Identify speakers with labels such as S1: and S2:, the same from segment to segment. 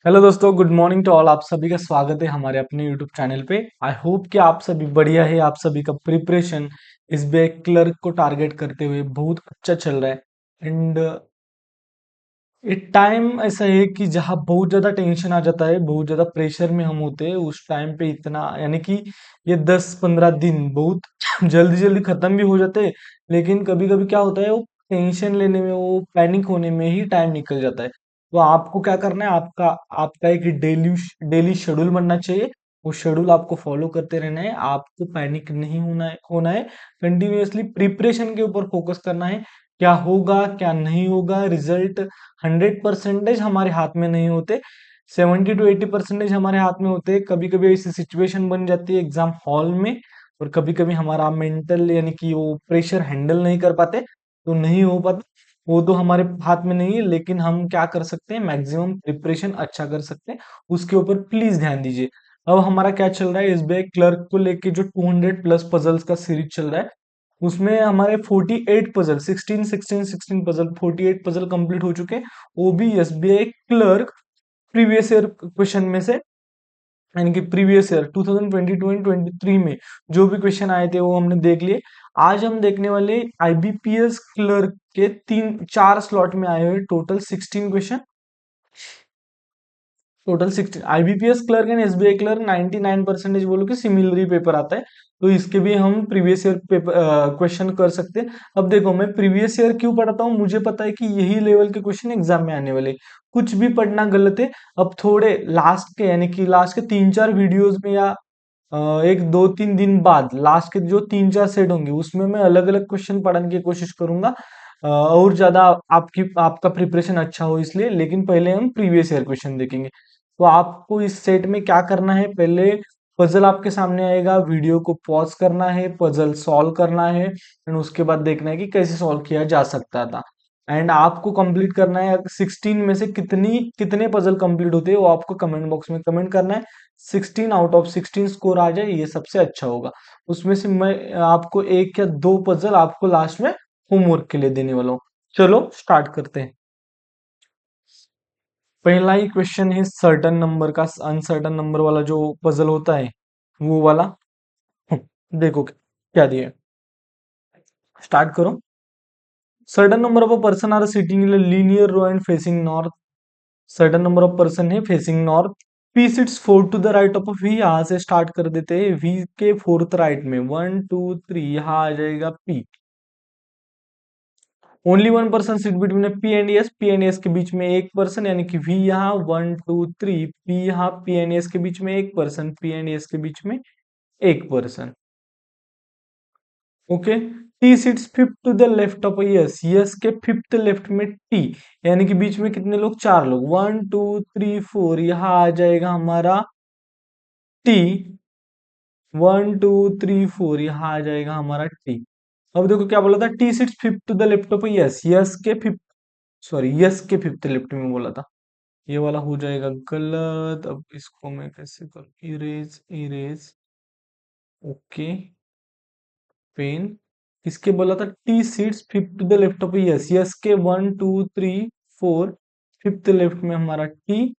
S1: Hello दोस्तों, good morning to all. आप सभी का स्वागत है हमारे अपने यूट्यूब चैनल पे। आई होप कि आप सभी बढ़िया है। आप सभी का प्रिपरेशन एसबीआई क्लर्क को टारगेट करते हुए बहुत अच्छा चल रहा है। एंड एक टाइम ऐसा है कि जहाँ बहुत ज्यादा टेंशन आ जाता है, बहुत ज्यादा प्रेशर में हम होते हैं। उस टाइम पे इतना यानी कि ये 10-15 दिन बहुत जल्दी जल्दी खत्म भी हो जाते हैं। लेकिन कभी कभी क्या होता है, वो टेंशन लेने में, वो पैनिक होने में ही टाइम निकल जाता है। तो आपको क्या करना है, आपका आपका एक डेली डेली शेड्यूल बनना चाहिए। वो शेड्यूल आपको फॉलो करते रहना है। आपको पैनिक नहीं होना है। कंटिन्यूअसली प्रिपरेशन के ऊपर फोकस करना है। क्या होगा क्या नहीं होगा, रिजल्ट 100% हमारे हाथ में नहीं होते। 70 to 80% हमारे हाथ में होते हैं। कभी कभी ऐसी सिचुएशन बन जाती है एग्जाम हॉल में, और कभी कभी हमारा मेंटल यानी कि वो प्रेशर हैंडल नहीं कर पाते, तो नहीं हो पाता। वो तो हमारे हाथ में नहीं है, लेकिन हम क्या कर सकते हैं, मैक्सिमम प्रिपरेशन अच्छा कर सकते हैं। उसके ऊपर प्लीज ध्यान दीजिए। अब हमारा क्या चल रहा है, एसबीआई क्लर्क को लेके जो 200+ पजल्स का सीरीज चल रहा है, उसमें हमारे 48 पजल, 16 16 16 पजल, 48 पजल कंप्लीट हो चुके हैं। वो भी SBI clerk previous year question में से, यानी कि प्रीवियस ईयर 2022 एंड 23 में जो भी क्वेश्चन आए थे वो हमने देख लिए। आज हम देखने वाले आईबीपीएस क्लर्क के 3-4 स्लॉट में आए हुए total 16 IBPS clerk and SBI clerk 99% बोलो कि सिमिलर ही पेपर आता है। तो इसके भी हम प्रीवियस ईयर पेपर क्वेश्चन कर सकते हैं। अब देखो, मैं प्रीवियस ईयर क्यों पढ़ाता हूँ, मुझे पता है कि यही लेवल के क्वेश्चन एग्जाम में आने वाले। कुछ भी पढ़ना गलत है। अब थोड़े लास्ट के यानी कि लास्ट के 3-4 वीडियोस में, या एक 2-3 दिन बाद लास्ट के जो 3-4 सेट होंगे, उसमें मैं अलग अलग क्वेश्चन पढ़ने की कोशिश करूंगा, और ज्यादा आपका प्रिपरेशन अच्छा हो इसलिए। लेकिन पहले हम प्रीवियस ईयर क्वेश्चन देखेंगे। तो आपको इस सेट में क्या करना है, पहले पजल आपके सामने आएगा, वीडियो को पॉज करना है, पजल सॉल्व करना है, एंड उसके बाद देखना है कि कैसे सॉल्व किया जा सकता था। एंड आपको कंप्लीट करना है 16 में से कितने पजल कंप्लीट होते हैं, वो आपको कमेंट बॉक्स में कमेंट करना है। 16 आउट ऑफ 16 स्कोर आ जाए, ये सबसे अच्छा होगा। उसमें से मैं आपको एक या दो पजल आपको लास्ट में होमवर्क के लिए देने वाला हूँ। चलो स्टार्ट करते हैं। पहला ही क्वेश्चन है सर्टन नंबर का, अनसर्टन नंबर वाला जो पजल होता है, वो वाला। देखो क्या दिया है, स्टार्ट करो। Certain number of a person are sitting in linear row and facing north. Certain number of person है facing north. P sits 4 to the right of V. यहां से स्टार्ट कर देते हैं, वी के फोर्थ राइट में 1 2 3, यहां आ जाएगा P. Only one person sit between P and S. P and S के बीच में एक पर्सन, यानी कि वी यहाँ 1 2 3, पी यहाँ पी एंड एस के बीच में एक पर्सन, पी एंड एस के बीच में एक person. Okay. T sits fifth to the left of S. S के फिफ्थ लेफ्ट में टी, यानी कि बीच में कितने लोग, चार लोग, 1 2 3 4, यहाँ आ जाएगा हमारा टी। 1 2 3 4, यहाँ आ जाएगा हमारा टी। अब देखो क्या बोला था, T sits fifth to the left of S. S के फिफ्थ, सॉरी, यस के फिफ्थ लेफ्ट में बोला था। ये वाला हो जाएगा गलत। अब इसको मैं कैसे करूँ, इरेज इरेज। Okay, pen. किसके बोला था, T sits fifth to the left of S. S के 1 2 3 4 फिफ्थ लेफ्ट में हमारा टी।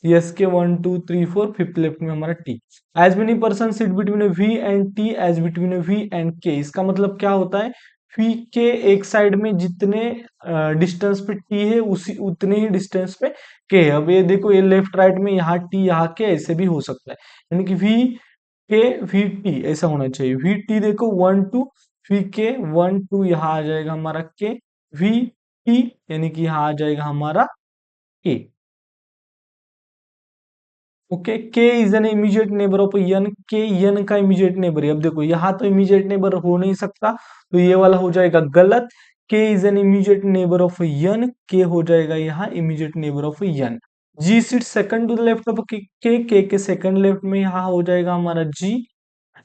S1: यस के 1 2 3 4 फिफ्थ लेफ्ट में हमारा T. As many person sit between V and T as between V and K. इसका मतलब क्या होता है, वी के एक साइड में जितने डिस्टेंस पे टी है, उसी उतने ही डिस्टेंस पे के है। अब ये देखो, ये लेफ्ट राइट में यहाँ टी यहाँ के, ऐसे भी हो सकता है। यानी कि वी के वी टी ऐसा होना चाहिए। वी टी देखो 1 2, वी के 1 2, यहाँ आ जाएगा हमारा के। वी टी यानी कि यहाँ आ जाएगा हमारा के। Okay, K is an immediate neighbour of N. K N का इमीडिएट नेबर है। अब देखो, यहाँ तो इमीडिएट नेबर हो नहीं सकता, तो ये वाला हो जाएगा गलत। K is an immediate neighbour of N, K हो जाएगा यहाँ immediate neighbour of N. G sit second to the left of K second left में यहाँ हो जाएगा हमारा G.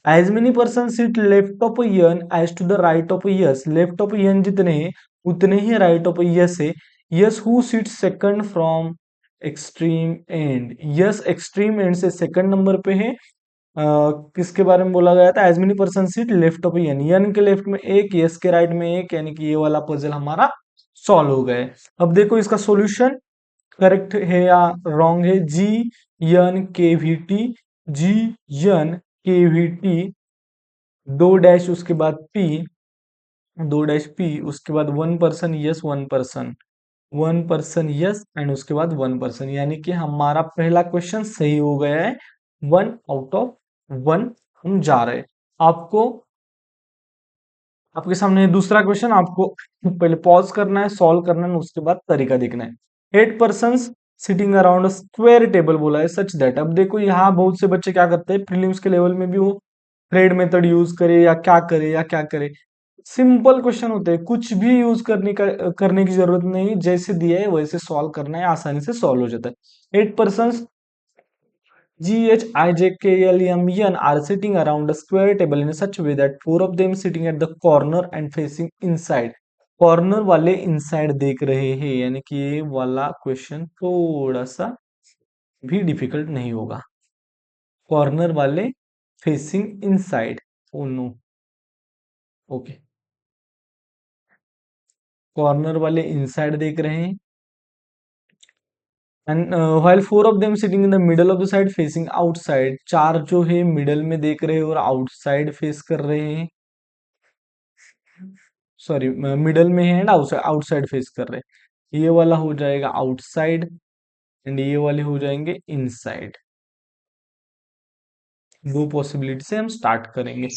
S1: As many person sit left of N as to the right of S. Left of N जितने हैं, उतने ही right of S है। S who sit second from extreme end. S extreme end से सेकंड नंबर पे है। किसके बारे में बोला गया था, as many person seat left of N. N के लेफ्ट में एक, यस के राइट में एक, यानी कि ये वाला पजल हमारा सॉल्व हो गया है। अब देखो इसका सॉल्यूशन। करेक्ट है या रॉन्ग है? जी एन के वी टी, जी एन के वी टी, दो डैश उसके बाद पी, दो डैश पी, उसके बाद 1% यस 1%, 1% यस एंड उसके बाद 1%, यानी कि हमारा पहला क्वेश्चन सही हो गया है। 1 आउट ऑफ 1 हम जा रहे हैं। आपको आपके सामने दूसरा क्वेश्चन, आपको पहले पॉज करना है, सॉल्व करना है, उसके बाद तरीका देखना है। 8 person sitting around square table बोला है, सच दैट। अब देखो यहाँ बहुत से बच्चे क्या करते हैं, प्रीलिम्स के लेवल में भी वो थ्रेड मेथड यूज करे या क्या करे या क्या करे। सिंपल क्वेश्चन होते हैं, कुछ भी यूज करने की जरूरत नहीं, जैसे दिया है वैसे सॉल्व करना है, आसानी से सॉल्व हो जाता है। 8 person GHIJKLMN are sitting around a square table in such a way that four of them sitting at the corner and facing inside. Corner वाले इनसाइड देख रहे हैं, यानी कि ये वाला क्वेश्चन थोड़ा सा भी डिफिकल्ट नहीं होगा। कॉर्नर वाले facing inside, oh no, okay, corner वाले इनसाइड देख रहे हैं। And while four of them sitting in the middle of the side facing outside, चार जो है मिडल में देख रहे हैं और आउटसाइड फेस कर रहे हैं, सॉरी मिडल में है एंड आउटसाइड आउटसाइड फेस कर रहे हैं। ये वाला हो जाएगा आउटसाइड एंड ये वाले हो जाएंगे इनसाइड। दो पॉसिबिलिटी से हम स्टार्ट करेंगे।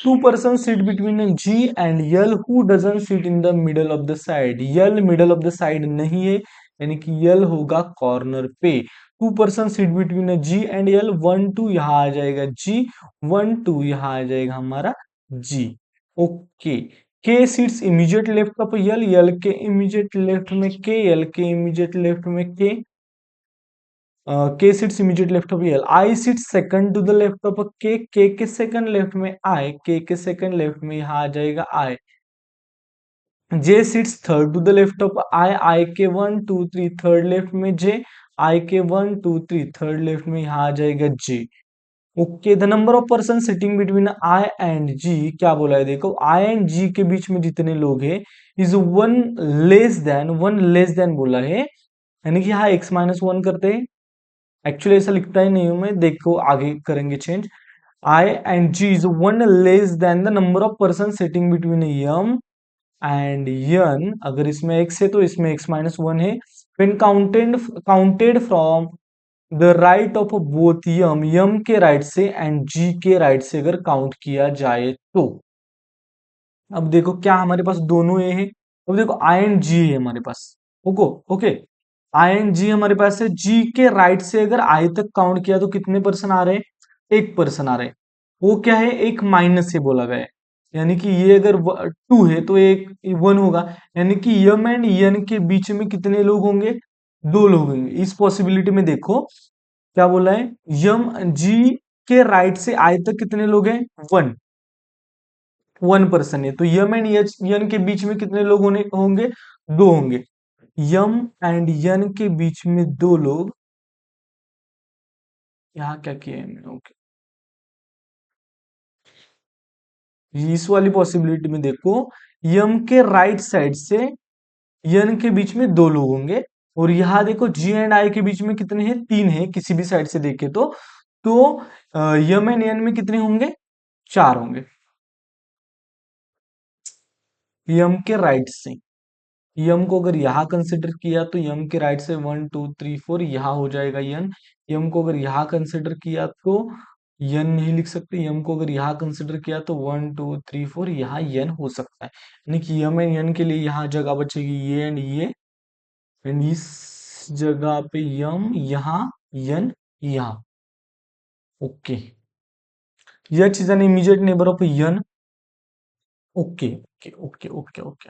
S1: 2 person sit between G and L, who doesn't sit in the middle of the side, L middle of the side नहीं है, यानी कि यल होगा कॉर्नर पे। 2 person sit between G and L, 1 2 यहाँ आ जाएगा जी, 1 2 यहाँ आ जाएगा हमारा जी। ओके, के seats immediate left of L, L के इमीडिएट लेफ्ट में के, यल के इमीडिएट लेफ्ट में K sits immediate left of L, I sit second to the left of K second left में आई, के सेकंड लेफ्ट में यहाँ आ जाएगा I. J sits third to the left of I, I K 1 2 3 third left में जे, आई K 1 2 3 third left में यहाँ आ जाएगा J. Okay, the number of person sitting between I and G, क्या बोला है देखो, आई एंड जी के बीच में जितने लोग हैं इज 1 लेस देन बोला है, यानी कि यहाँ x-1 करते हैं। एक्चुअली ऐसा लिखता ही नहीं हूं मैं, देखो आगे करेंगे change. I and G is 1 less than the number of person sitting between M and N, अगर इसमें x है तो इसमें x-1 है। When counted from the right of both M, M के राइट से एंड जी के राइट से अगर काउंट किया जाए तो। अब देखो क्या हमारे पास दोनों ए है, अब देखो आई एंड जी है हमारे पास। ओको ओके, आई एंड जी हमारे पास है, जी के राइट से अगर आई तक काउंट किया तो कितने पर्सन आ रहे हैं, 1 पर्सन आ रहे हैं। वो क्या है, एक माइनस से बोला गया है, यानी कि ये अगर 2 है तो एक 1 होगा, यानी कि यम एंड यन के बीच में कितने लोग होंगे, 2 लोग होंगे। इस पॉसिबिलिटी में देखो क्या बोला है, यम जी के राइट से आई तक कितने लोग हैं, 1 पर्सन है, तो यम एंड यन के बीच में कितने लोग होंगे, 2 होंगे। यम एंड यन के बीच में 2 लोग, यहाँ क्या किया है मैंने, ओके, इस वाली पॉसिबिलिटी में देखो, यम के राइट साइड से यन के बीच में 2 लोग होंगे, और यहाँ देखो जी एंड आई के बीच में कितने हैं, 3 है, किसी भी साइड से देखे तो यम एंड यन में कितने होंगे, 4 होंगे, यम के राइट से। यम को अगर यहाँ कंसिडर किया तो यम के राइट से 1 2 3 4 यहाँ हो जाएगा यन। यम को अगर यहाँ कंसिडर किया तो यन नहीं लिख सकते, यम को अगर यहाँ कंसिडर किया तो 1 2 3 4 यहाँ यन हो सकता है, यानी कि यम एंड यन के लिए यहाँ जगह बचेगी ये एंड ये, एंड इस जगह पे यम, यहाँ यन, यहाँ। Okay, H is an immediate neighbour of N. Okay okay okay okay okay,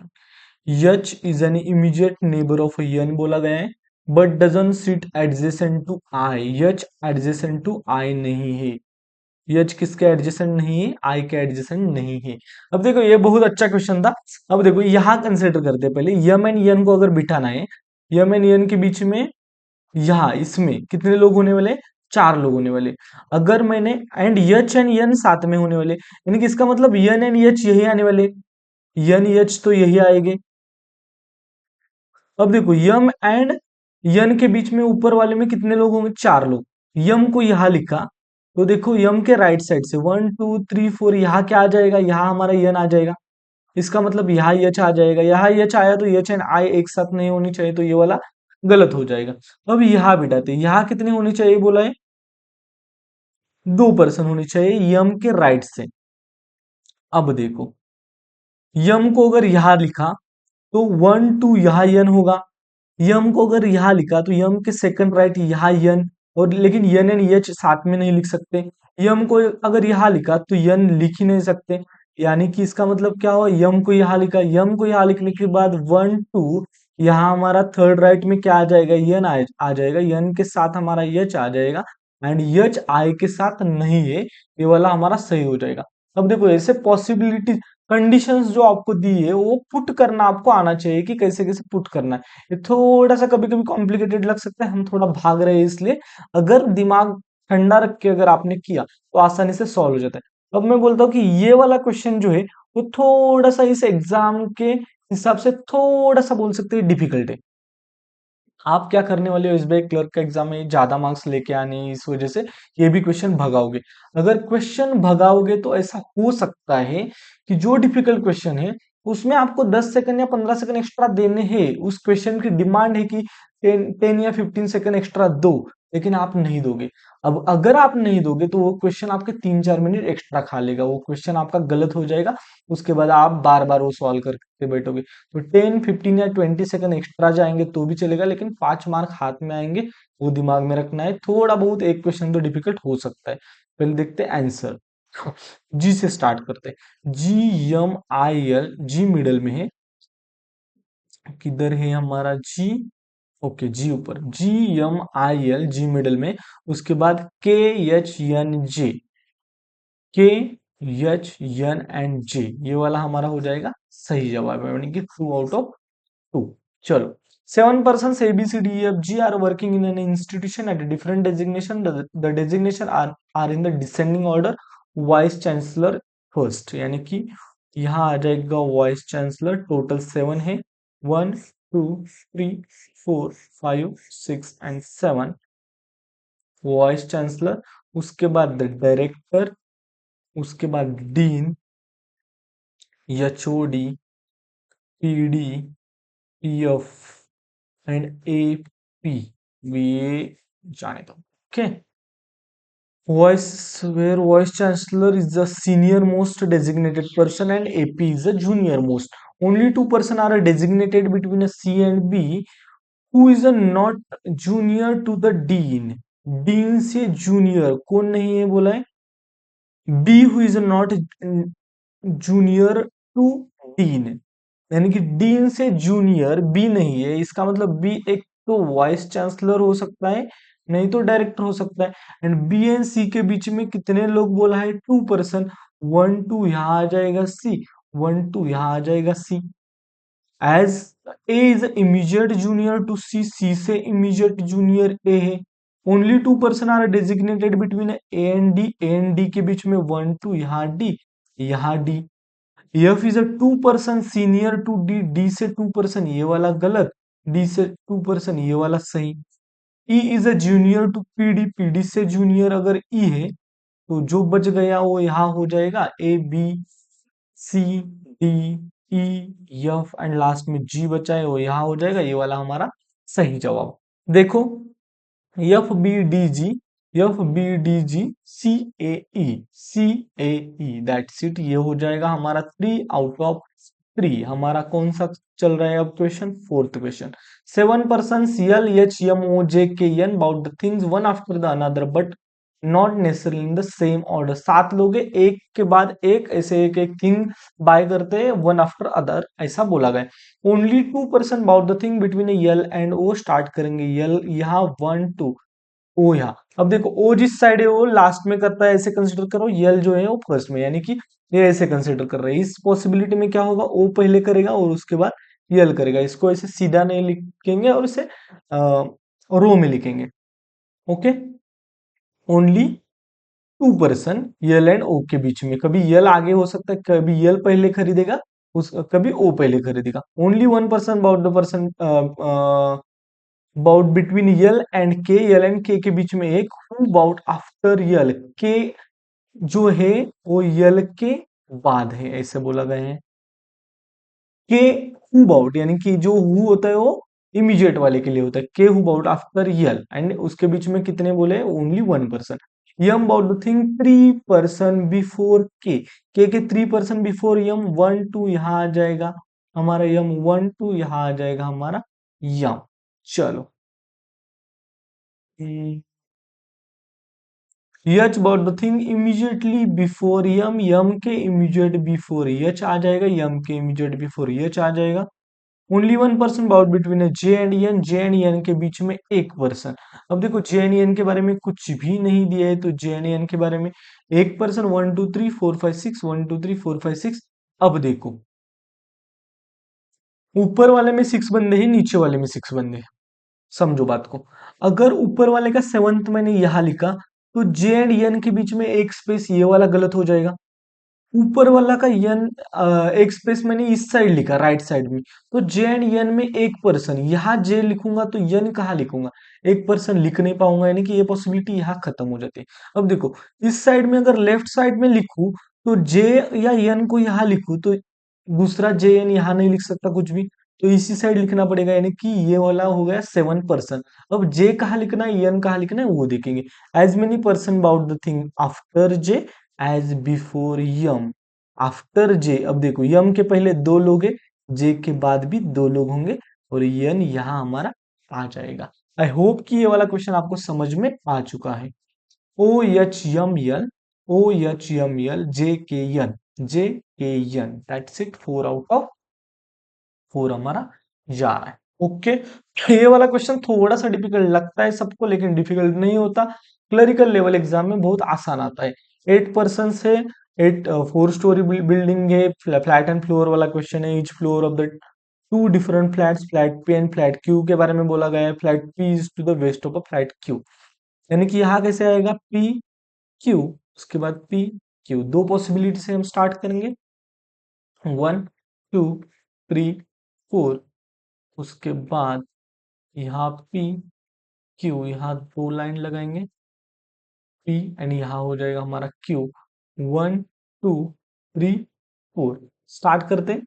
S1: H is an immediate neighbour of N बोला गया है, but doesn't sit adjacent to I, H adjacent to I नहीं है। यच किसके adjacent नहीं है, आई के adjacent नहीं है। अब देखो ये बहुत अच्छा क्वेश्चन था। अब देखो यहाँ कंसिडर करते हैं, पहले यम एंड यन को अगर बिठाना है, यम एंड यन के बीच में यहाँ इसमें कितने लोग होने वाले, 4 लोग होने वाले। अगर मैंने एंड यच एंड यन साथ में होने वाले, यानी कि इसका मतलब यन एंड यच यही आने वाले, यन यच तो यही आएंगे। अब देखो यम एंड यन के बीच में ऊपर वाले में कितने लोग होंगे? 4 लोग। यम को यहां लिखा तो देखो यम के राइट साइड से 1 2 3 4 यहाँ क्या आ जाएगा? यहाँ हमारा यन आ जाएगा। इसका मतलब यहाँ यच आ जाएगा। यहाँ यच आया तो यच एंड आई एक साथ नहीं होनी चाहिए, तो ये वाला गलत हो जाएगा। अब यहाँ बिठाते यहाँ कितनी होनी चाहिए बोला है? 2 पर्सन होनी चाहिए यम के राइट से। अब देखो यम को अगर यहां लिखा तो 1 2 यहाँ यन होगा। यम को अगर यहाँ लिखा तो यम के सेकंड राइट यहाँ यन, और लेकिन यन एंड यच साथ में नहीं लिख सकते। यम को अगर यहाँ लिखा तो यन लिख ही नहीं सकते। यानी कि इसका मतलब क्या हुआ? यम को यहाँ लिखा, यम को यहाँ लिखने के बाद 1 2 यहाँ हमारा थर्ड राइट में क्या आ जाएगा? यन आ जाएगा। यन के साथ हमारा यच आ जाएगा एंड यच आई के साथ नहीं है, ये वाला हमारा सही हो जाएगा। अब देखो ऐसे पॉसिबिलिटी कंडीशंस जो आपको दी है वो पुट करना आपको आना चाहिए कि कैसे कैसे पुट करना है। ये थोड़ा सा कभी कभी कॉम्प्लिकेटेड लग सकता है, हम थोड़ा भाग रहे हैं इसलिए। अगर दिमाग ठंडा रख के अगर आपने किया तो आसानी से सॉल्व हो जाता है। अब मैं बोलता हूँ कि ये वाला क्वेश्चन जो है वो थोड़ा सा इस एग्जाम के हिसाब से थोड़ा सा बोल सकते हैं डिफिकल्ट है। आप क्या करने वाले हो? एसबीआई क्लर्क का एग्जाम में ज्यादा मार्क्स लेके आने हैं, इस वजह से ये भी क्वेश्चन भगाओगे। अगर क्वेश्चन भगाओगे तो ऐसा हो सकता है कि जो डिफिकल्ट क्वेश्चन है उसमें आपको 10 सेकंड या 15 सेकंड एक्स्ट्रा देने हैं। उस क्वेश्चन की डिमांड है कि 10 या 15 सेकंड एक्स्ट्रा दो, लेकिन आप नहीं दोगे। अब अगर आप नहीं दोगे तो वो क्वेश्चन आपके 3 4 मिनट एक्स्ट्रा खा लेगा, वो क्वेश्चन आपका गलत हो जाएगा। उसके बाद आप बार बार वो सॉल्व करके बैठोगे। तो 10 15 या 20 सेकंड एक्स्ट्रा जाएंगे तो भी चलेगा, लेकिन 5 मार्क हाथ में आएंगे, वो दिमाग में रखना है। थोड़ा बहुत एक क्वेश्चन तो डिफिकल्ट हो सकता है। पहले देखते हैं आंसर। जी से स्टार्ट करते हैं। GMIL, जी मिडल में है। किधर है हमारा जी? ओके, जी ऊपर। GMIL, जी मिडल में। उसके बाद KHNJ, KHN एंड J, ये वाला हमारा हो जाएगा सही जवाब है, यानी कि 2 आउट ऑफ 2। चलो, 7 persons ABCDEFG are working in an institution at a different designation. The designation are in the descending order. Vice chancellor first, यानी कि यहाँ आ जाएगा वाइस चांसलर। टोटल 7 है, 1 2 3 4 5 6 एंड 7 वाइस चांसलर। उसके बाद द डायरेक्टर, उसके बाद dean, HOD, PD, PF and AP। ये जाने दो। Okay, where vice chancellor is the senior most designated person and AP is the junior most. Only 2 person are designated between a C and B. Who is a not junior to the dean? Dean से junior कौन नहीं है बोला है? B who is not junior to dean, यानी कि dean से junior B नहीं है। इसका मतलब बी एक तो वाइस चांसलर हो सकता है, नहीं तो डायरेक्टर हो सकता है। एंड बी एंड सी के बीच में कितने लोग बोला है? 2 पर्सन। 1 2 यहाँ आ जाएगा सी, 1 2 यहाँ आ जाएगा C. As A is immediate junior to C, C से इमीडिएट जूनियर ए है। Only 2 person are designated between A and D के बीच में 1 2 यहाँ डी, यहाँ D. F is a 2 person senior to D, D से 2 पर्सन, ये वाला गलत। डी से 2 पर्सन, ये वाला सही। E is a junior to PD, PD से जूनियर अगर ई है तो जो बच गया वो यहाँ हो जाएगा A B C D E F and last में जी बचा है वो यहाँ हो जाएगा। ये वाला हमारा सही जवाब। देखो, FBDG, CAE, दैट्स इट। ये हो जाएगा हमारा 3 आउट ऑफ 3। हमारा कौन सा चल रहा है अब question? Fourth question. 7 person CLHMOJKN about the things one after the another but not necessarily in the same order. 7 लोग हैं, एक के बाद एक ऐसे एक एक थिंग बाय करते हैं वन आफ्टर अदर, ऐसा बोला गया। Only 2 person about the thing between L and O, start करेंगे यल यहाँ 1 2, ओ यहाँ। अब देखो ओ जिस साइड है वो लास्ट में करता है, ऐसे कंसिडर करो। यल जो है वो फर्स्ट में, यानी कि ये ऐसे कंसिडर कर रहे हैं। इस पॉसिबिलिटी में क्या होगा? ओ पहले करेगा और उसके बाद यल करेगा। इसको ऐसे सीधा नहीं लिखेंगे और इसे रो में लिखेंगे। Okay, only 2 person L and O के बीच में, कभी यल आगे हो सकता है, कभी यल पहले खरीदेगा, कभी ओ पहले खरीदेगा। Only 1 person about the person bought between L and K बीच में एक, हु बाउट आफ्टर यल, के जो है वो यल के बाद है, ऐसे बोला गया है। के हु बाउट यानी कि जो हु होता है वो इमीडिएट वाले के लिए होता है, K who bought after L, and उसके बीच में कितने बोले, only one person. M bought the thing three person before K 3 person before यम, 1 2 यहाँ आ जाएगा हमारा यम, 1 2 यहाँ आ जाएगा हमारा यम। चलो, H about the thing immediately before M, M के इमीडिएट बिफोर यच आ जाएगा, यम के इमीडिएट बिफोर यच आ जाएगा। Only one person bought between J and N, J and N के बीच में एक पर्सन। अब देखो जे एंड एन के बारे में कुछ भी नहीं दिया है, तो जे एंड एन के बारे में एक पर्सन, 1 2 3 4 5 6, 1 2 3 4 5 6। अब देखो, ऊपर वाले में 6 बंदे हैं, नीचे वाले में 6 बंदे हैं। समझो बात को, अगर ऊपर वाले का सेवंथ मैंने यहां लिखा, तो जे एंड एन के बीच में एक स्पेस ये वाला गलत हो जाएगा। ऊपर वाला का यन, एक स्पेस मैंने इस साइड लिखा, राइट साइड में, तो जे एंड यन में एक पर्सन, यहाँ जे लिखूंगा तो यन कहाँ लिखूंगा, एक पर्सन लिख नहीं पाऊंगा, यानी कि ये पॉसिबिलिटी यहाँ खत्म हो जाती है। अब देखो, इस साइड में अगर लेफ्ट साइड में लिखूं, तो जे या यन को यहाँ लिखूं, तो दूसरा जे एन यहाँ नहीं लिख सकता कुछ भी, तो इसी साइड लिखना पड़ेगा, यानी कि ये वाला हो गया 7 पर्सन। अब जे कहाँ लिखना है, यन कहाँ लिखना है, वो देखेंगे। As many person about the thing after J as before M, after J. अब देखो, यम के पहले 2 लोग हैं, जे के बाद भी 2 लोग होंगे, और यन यहाँ हमारा आ जाएगा। आई होप कि ये वाला क्वेश्चन आपको समझ में आ चुका है। ओ एच यम यल, ओ एच यम यल, जे के यन, जे के यन, दैट्स इट, 4 आउट ऑफ 4 हमारा जा रहा है। ओके, ये वाला क्वेश्चन थोड़ा सा डिफिकल्ट लगता है सबको, लेकिन डिफिकल्ट नहीं होता। क्लरिकल लेवल एग्जाम में बहुत आसान आता है। 8 पर्सन है, 4 स्टोरी बिल्डिंग है, फ्लैट एंड फ्लोर वाला क्वेश्चन है। Each floor of the 2 different flats, flat P and flat Q के बारे में बोला गया है। Flat P is to the west of a flat Q, यानी कि यहाँ कैसे आएगा, पी क्यू, उसके बाद पी क्यू। 2 पॉसिबिलिटी से हम स्टार्ट करेंगे, 1 2 3 4। उसके बाद यहाँ पी क्यू, यहाँ 2 लाइन लगाएंगे, पी एंड यहाँ हो जाएगा हमारा क्यू। 1 2 3 4 स्टार्ट करते हैं।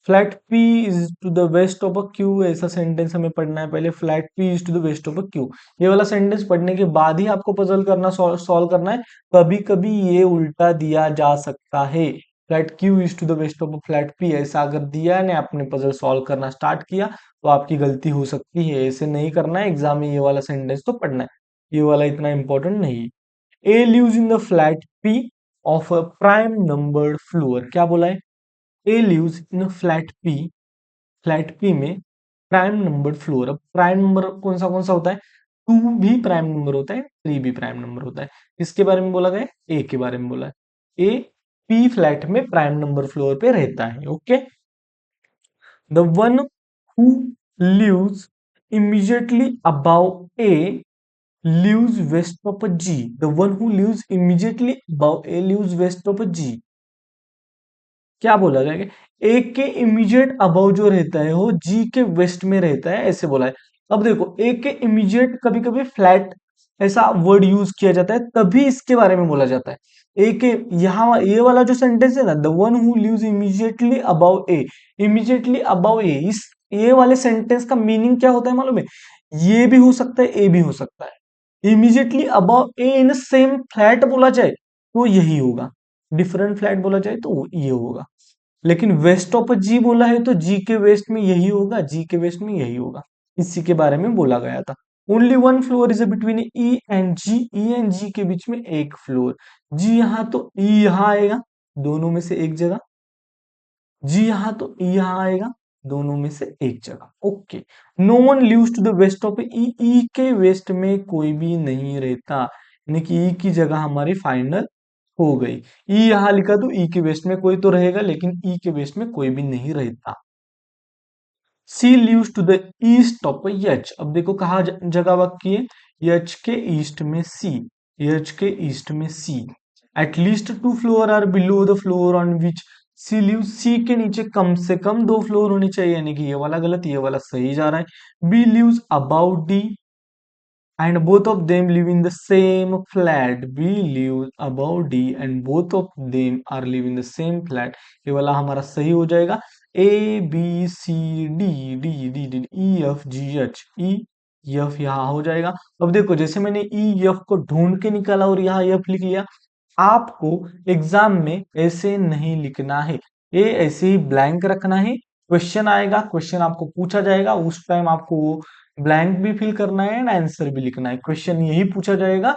S1: Flat P is to the west of a Q, ऐसा सेंटेंस हमें पढ़ना है पहले। Flat P is to the west of a Q, ये वाला सेंटेंस पढ़ने के बाद ही आपको पजल करना, सॉल्व करना है। कभी कभी ये उल्टा दिया जा सकता है, flat Q is to the west of a flat P, ऐसा अगर दिया ने आपने पजल सॉल्व करना स्टार्ट किया, तो आपकी गलती हो सकती है। ऐसे नहीं करना है, एग्जाम में ये वाला सेंटेंस तो पढ़ना है, ये वाला इतना इंपॉर्टेंट नहीं है। A lives in the flat P of a prime numbered floor, क्या बोला है, A lives in flat P, flat P में प्राइम नंबर फ्लोर। अब प्राइम नंबर कौन सा होता है, 2 भी प्राइम नंबर होता है, 3 भी प्राइम नंबर होता है। इसके बारे में बोला गया, ए के बारे में बोला है। ए पी फ्लैट में प्राइम नंबर फ्लोर पे रहता है। Okay, the one who lives immediately above A lives west of a G. The one who lives immediately above A lives west of a G. क्या बोला जाएगा, A के immediate above जो रहता है वो जी के वेस्ट में रहता है, ऐसे बोला है। अब देखो, ए के इमीडिएट कभी कभी फ्लैट ऐसा वर्ड यूज किया जाता है, तभी इसके बारे में बोला जाता है। ए के यहाँ ये वाला जो सेंटेंस है ना, the one who lives immediately above A, immediately above A, इस ये वाले सेंटेंस का मीनिंग क्या होता है मालूम है, ये भी हो सकता है, ए भी हो सकता है। Immediately above A in same flat बोला जाए तो यही होगा, डिफरेंट फ्लैट बोला जाए तो ये होगा। लेकिन वेस्ट ऑफ जी बोला है तो जी के वेस्ट में यही होगा, जी के वेस्ट में यही होगा, इसी के बारे में बोला गया था। Only one floor is between E and G, E and G के बीच में एक फ्लोर। जी यहाँ तो ई यहाँ आएगा, दोनों में से एक जगह, जी यहाँ तो ई यहाँ आएगा, दोनों में से एक जगह। Okay, no one lives to the west of E, E के वेस्ट में कोई भी नहीं रहता, यानी कि ई की जगह हमारी फाइनल हो गई। ई यहां लिखा तो ई के वेस्ट में कोई तो रहेगा, लेकिन ई के वेस्ट में कोई भी नहीं रहता। C lives to the east of H. अब देखो कहा जगह वाक्य है, एच के ईस्ट में सी, एच के ईस्ट में C. At least 2 floor are below the floor on which C live, C के नीचे कम से कम दो फ्लोर होनी चाहिए, यानी कि ये वाला गलत, ये वाला सही जा रहा है। B lives about D and both of them live in the same flat. B lives above D and both of them are live in the same flat. ये वाला हमारा सही हो जाएगा। A B C D D D D E F G H E F यहाँ हो जाएगा। अब देखो जैसे मैंने E F को ढूंढ के निकाला और यहाँ F लिख लिया, आपको एग्जाम में ऐसे नहीं लिखना है, ये ऐसे ही ब्लैंक रखना है। क्वेश्चन आएगा, क्वेश्चन आपको पूछा जाएगा, उस टाइम आपको वो ब्लैंक भी फिल करना है एंड आंसर भी लिखना है। क्वेश्चन यही पूछा जाएगा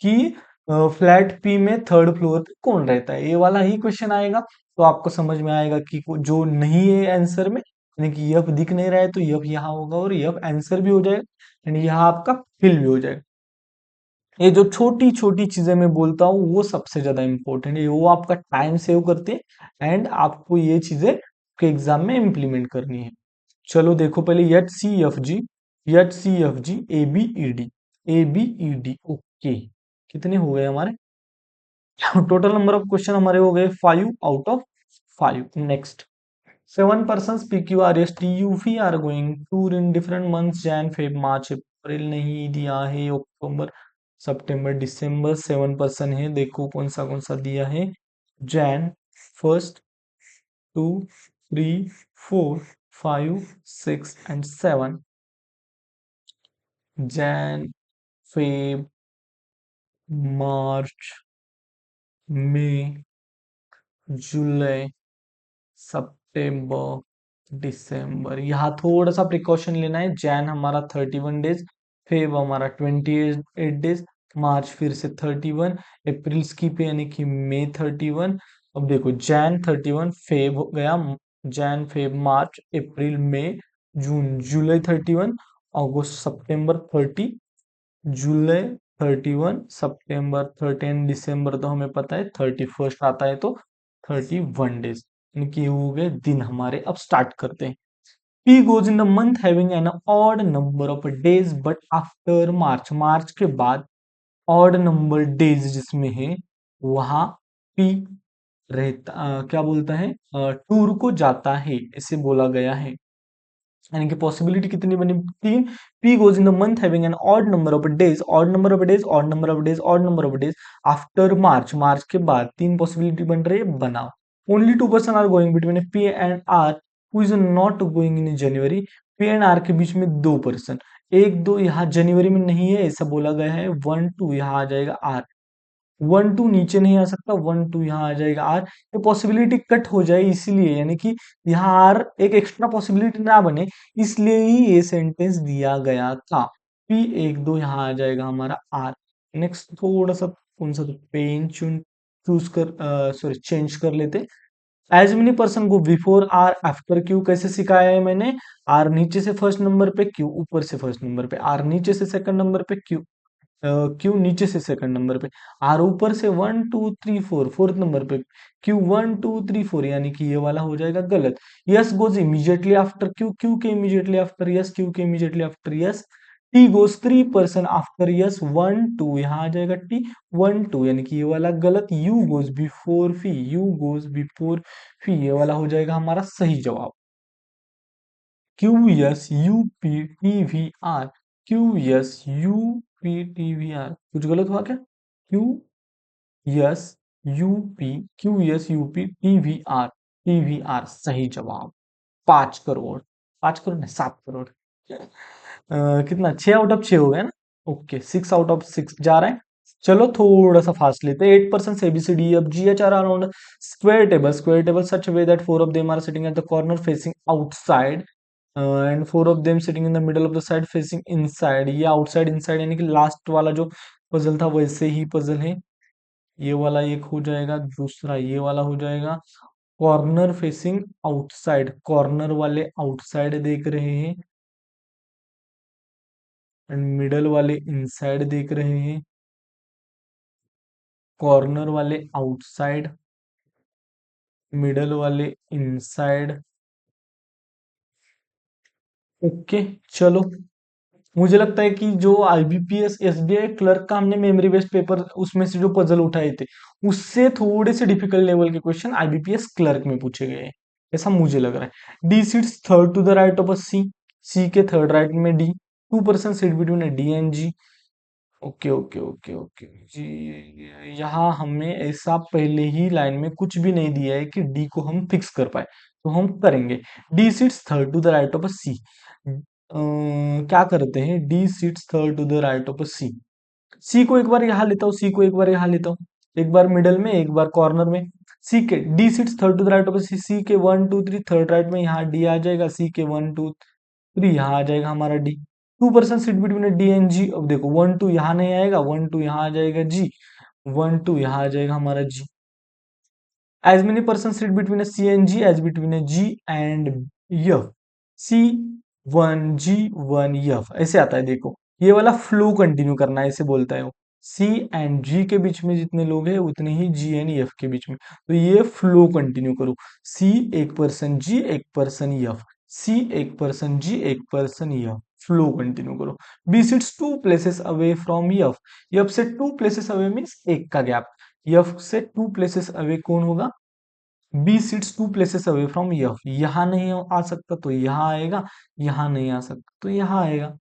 S1: कि फ्लैट पी में थर्ड फ्लोर पे कौन रहता है, ये वाला ही क्वेश्चन आएगा। तो आपको समझ में आएगा कि जो नहीं है आंसर में, यानी कि यह दिख नहीं रहा है, तो यह यहाँ होगा और यह आंसर भी हो जाएगा एंड यह आपका फिल भी हो जाएगा। ये जो छोटी छोटी चीजें मैं बोलता हूँ वो सबसे ज्यादा इंपॉर्टेंट है, वो आपका टाइम सेव करते हैं एंड आपको ये चीजें के एग्जाम में इम्प्लीमेंट करनी है। चलो देखो पहले H C F G A B E D, A B E D, okay. कितने हो गए हमारे? टोटल नंबर ऑफ क्वेश्चन हमारे हो गए 5 out of 5। Next, 7 persons PQRSTUV are going tour in different months, Jan, Feb, March, अप्रैल नहीं दिया है, अक्टूबर, सितंबर, दिसंबर। 7 पर्सन है, देखो कौन सा दिया है। Jan, first, 2, 3, 4, 5, 6 and 7। Jan, Feb, March, मई, जुलाई, सितंबर, दिसंबर। यहाँ थोड़ा सा प्रिकॉशन लेना है। जैन हमारा 31 डेज, फेब हमारा 28 डेज, मार्च फिर से 31, अप्रैल स्किप है यानी कि मई 31। अब देखो जैन 31, फेब हो गया, जैन फेब मार्च अप्रैल मई जून जुलाई 31, अगस्त सितंबर 30, जुलाई 31, सितंबर 13, दिसंबर तो हमें पता है 31 आता है, तो 31 डेज, इनके हो गए दिन हमारे। अब स्टार्ट करते हैं। P goes in the month having an odd number of days but after March, मार्च के बाद odd number days जिसमें है वहां P रहता, क्या बोलता है, टूर को जाता है, ऐसे बोला गया है। यानी कि पॉसिबिलिटी कितनी बनी? 3। P goes in the month having an odd number of days, odd number of days, odd number of days, odd number of days after March, मार्च के बाद। तीन पॉसिबिलिटी बन रही है, बनाओ। Only 2 person are going between P and R who is not going in January. P and R के बीच में 2 पर्सन, एक दो यहाँ जनवरी में नहीं है ऐसा बोला गया है। 1 2 यहाँ आ जाएगा R, 1 2 नीचे नहीं आ सकता, 1 2 यहाँ आ जाएगा आर। ये पॉसिबिलिटी कट हो जाए इसीलिए, यानी कि यहाँ आर एक एक्स्ट्रा पॉसिबिलिटी ना बने, इसलिए ही ये सेंटेंस दिया गया था। पी 1 2 यहाँ आ जाएगा हमारा आर। नेक्स्ट थोड़ा सा कौन सा, तो पेन चूज कर, सॉरी चेंज कर लेते। As many person go before R after Q, कैसे सिखाया है मैंने? आर नीचे से फर्स्ट नंबर पे, क्यू ऊपर से फर्स्ट नंबर पे, आर नीचे से सेकंड नंबर पे, क्यू क्यू नीचे से सेकंड नंबर पे, आर ऊपर से 1 2 3 4 फोर्थ नंबर पे, क्यू 1 2 3 4, यानी कि ये वाला हो जाएगा गलत। Yes goes immediately after Q, Q के इमीजिएटली आफ्टर यस, क्यू के immediately after yes. T goes 3 person after yes, 1 2 यहाँ आ जाएगा टी, 1 2, यानी कि ये वाला गलत। U goes before F, U goes before F, ये वाला हो जाएगा हमारा सही जवाब। Q S U P T V R, Q S U P T V R, कुछ गलत हुआ क्या? Q S U P, Q S U P T V R सही जवाब। 5 करोड़, 5 करोड़ नहीं 7 करोड़। कितना, 6 आउट ऑफ 6 हो गया ना? ओके, 6 आउट ऑफ 6 जा रहा है। चलो थोड़ा सा फास्ट लेते हैं। 8 person ABCDEFGH are around square table such way that 4 of them are sitting at the corner facing outside and 4 of them sitting in the middle of the side facing inside. ये outside inside यानी कि last वाला जो puzzle था वैसे ही puzzle है। ये वाला एक हो जाएगा, दूसरा ये वाला हो जाएगा। कॉर्नर फेसिंग आउटसाइड, कॉर्नर वाले आउटसाइड देख रहे हैं एंड मिडल वाले इनसाइड देख रहे हैं। कॉर्नर वाले आउटसाइड, मिडल वाले इनसाइड। ओके चलो, मुझे लगता है कि जो आईबीपीएस एसबीआई क्लर्क का हमने मेमोरी बेस्ड पेपर उसमें से जो पजल उठाए थे, उससे थोड़े से डिफिकल्ट लेवल के क्वेश्चन आईबीपीएस क्लर्क में पूछे गए हैं, ऐसा मुझे लग रहा है। D seats third to the right of a C, C के थर्ड राइट में D, 2% seat between D and G. Okay okay okay okay जी, यहाँ हमें ऐसा पहले ही लाइन में कुछ भी नहीं दिया है कि डी को हम फिक्स कर पाए, तो हम करेंगे। D sits third to the right of a C, क्या करते हैं, D sits third to the right of a C, C को एक बार यहाँ लेता हूँ, सी को एक बार यहाँ लेता हूँ, एक बार मिडल में एक बार कॉर्नर में। सी के D sits third to the right of C, C के 1 2 3 थर्ड राइट में यहाँ डी आ जाएगा, सी के 1 2 3 यहाँ आ जाएगा हमारा D. 2% seat between D and G, अब देखो 1 2 यहाँ नहीं आएगा, 1 2 यहाँ आ जाएगा जी, 1 2 यहाँ आ जाएगा हमारा G. As many person seat between C and G as between G and F, C 1 G 1 F ऐसे आता है, देखो ये वाला फ्लो कंटिन्यू करना है, ऐसे बोलता है वो। सी एंड जी के बीच में जितने लोग हैं उतने ही जी एंड एफ के बीच में, तो ये फ्लो कंटिन्यू करो। सी एक पर्सन जी एक पर्सन एफ, सी एक पर्सन जी एक पर्सन एफ, फ्लो कंटिन्यू करो। B sits 2 places away from F, F से 2 places अवे मीन्स एक का गैप, एफ से 2 places अवे कौन होगा, B sits 2 places away from F, यहाँ नहीं आ सकता तो यहाँ आएगा, यहाँ नहीं आ सकता तो यहाँ आएगा।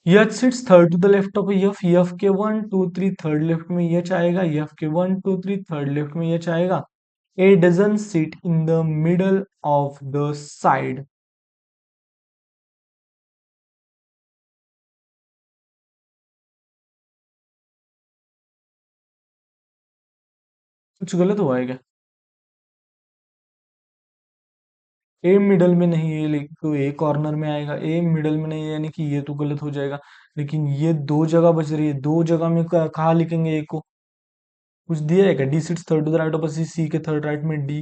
S1: H sits third to the left of F, F के 1 2 3 थर्ड लेफ्ट में एच आएगा, एफ के 1 2 3 थर्ड लेफ्ट में एच आएगा। A doesn't sit in the middle of the side, कुछ गलत हुआ है क्या? ए मिडल में नहीं है, लेकिन तो ए कॉर्नर में आएगा, ए मिडल में नहीं है यानी कि ये तो गलत हो जाएगा। लेकिन ये दो जगह बच रही है, दो जगह में कहाँ लिखेंगे ए को, कुछ दिया है क्या? D sits third to the right of C, C के थर्ड राइट में D,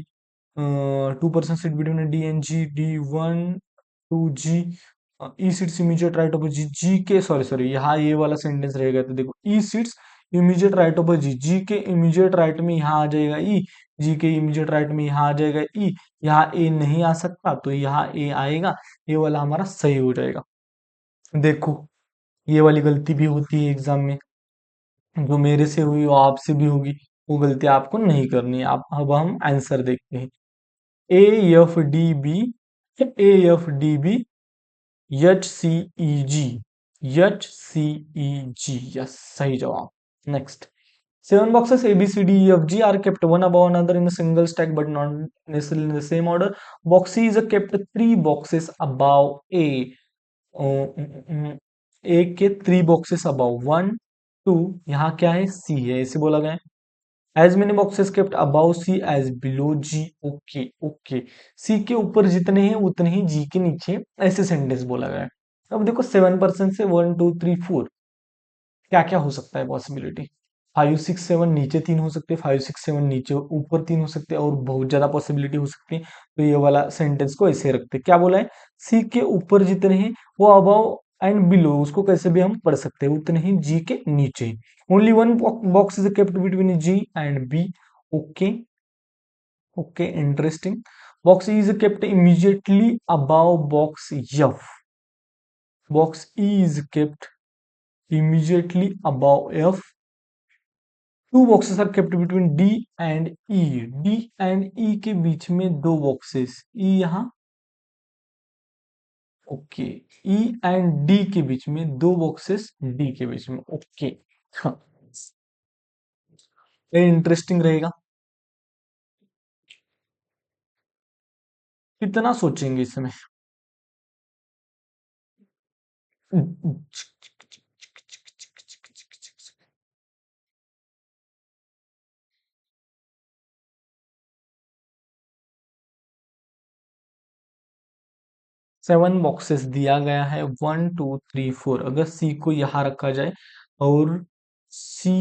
S1: 2% seat between D and G, D 1 2 G, E sits immediate right of G, G के सॉरी सॉरी यहाँ ये वाला सेंटेंस रहेगा, तो देखो ई sits immediate right of G, G के इमीडिएट राइट में यहाँ आ जाएगा ई, जी के इमीडिएट राइट में यहाँ आ जाएगा ई, यहाँ ए नहीं आ सकता तो यहाँ ए आएगा, ये वाला हमारा सही हो जाएगा। देखो ये वाली गलती भी होती है एग्जाम में, जो मेरे से हुई वो आपसे भी होगी, वो गलती आपको नहीं करनी है। आप अब हम आंसर देखते हैं। A F D B, A F D B, H C E G, H C E G, yes सही जवाब। Next, 7 boxes A, B, C, D, E, F, G are kept one above another in a single stack but not necessarily in the same order. Box C is kept 3 boxes above A. A के 3 boxes above 1 2, यहाँ क्या है C है, ऐसे बोला गया है। As many boxes kept above C as below G, okay okay, C के ऊपर जितने हैं उतने ही जी के नीचे, ऐसे सेंटेंस बोला गया है। अब देखो 7% से 1 2 3 4 क्या क्या हो सकता है पॉसिबिलिटी, 5 6 7 नीचे 3 हो सकते हैं, 5 6 7 नीचे ऊपर 3 हो सकते हैं, और बहुत ज्यादा पॉसिबिलिटी हो सकती है। तो ये वाला सेंटेंस को ऐसे रखते हैं, क्या बोला है, सी के ऊपर जितने हैं वो अबाव एंड बिलो, उसको कैसे भी हम पढ़ सकते हैं, उतने ही जी के नीचे। Only one box is kept between G and B, okay okay interesting. Box is kept immediately above box F, box E is kept immediately above F. Two boxes are kept between D and E. D and E के बीच में दो boxes, E यहाँ, okay, E and D के बीच में दो boxes, D के बीच में, ओके। हाँ, ये इंटरेस्टिंग रहेगा, कितना सोचेंगे इसमें। 7 बॉक्सेस दिया गया है, 1 2 3 4, अगर सी को यहाँ रखा जाए और सी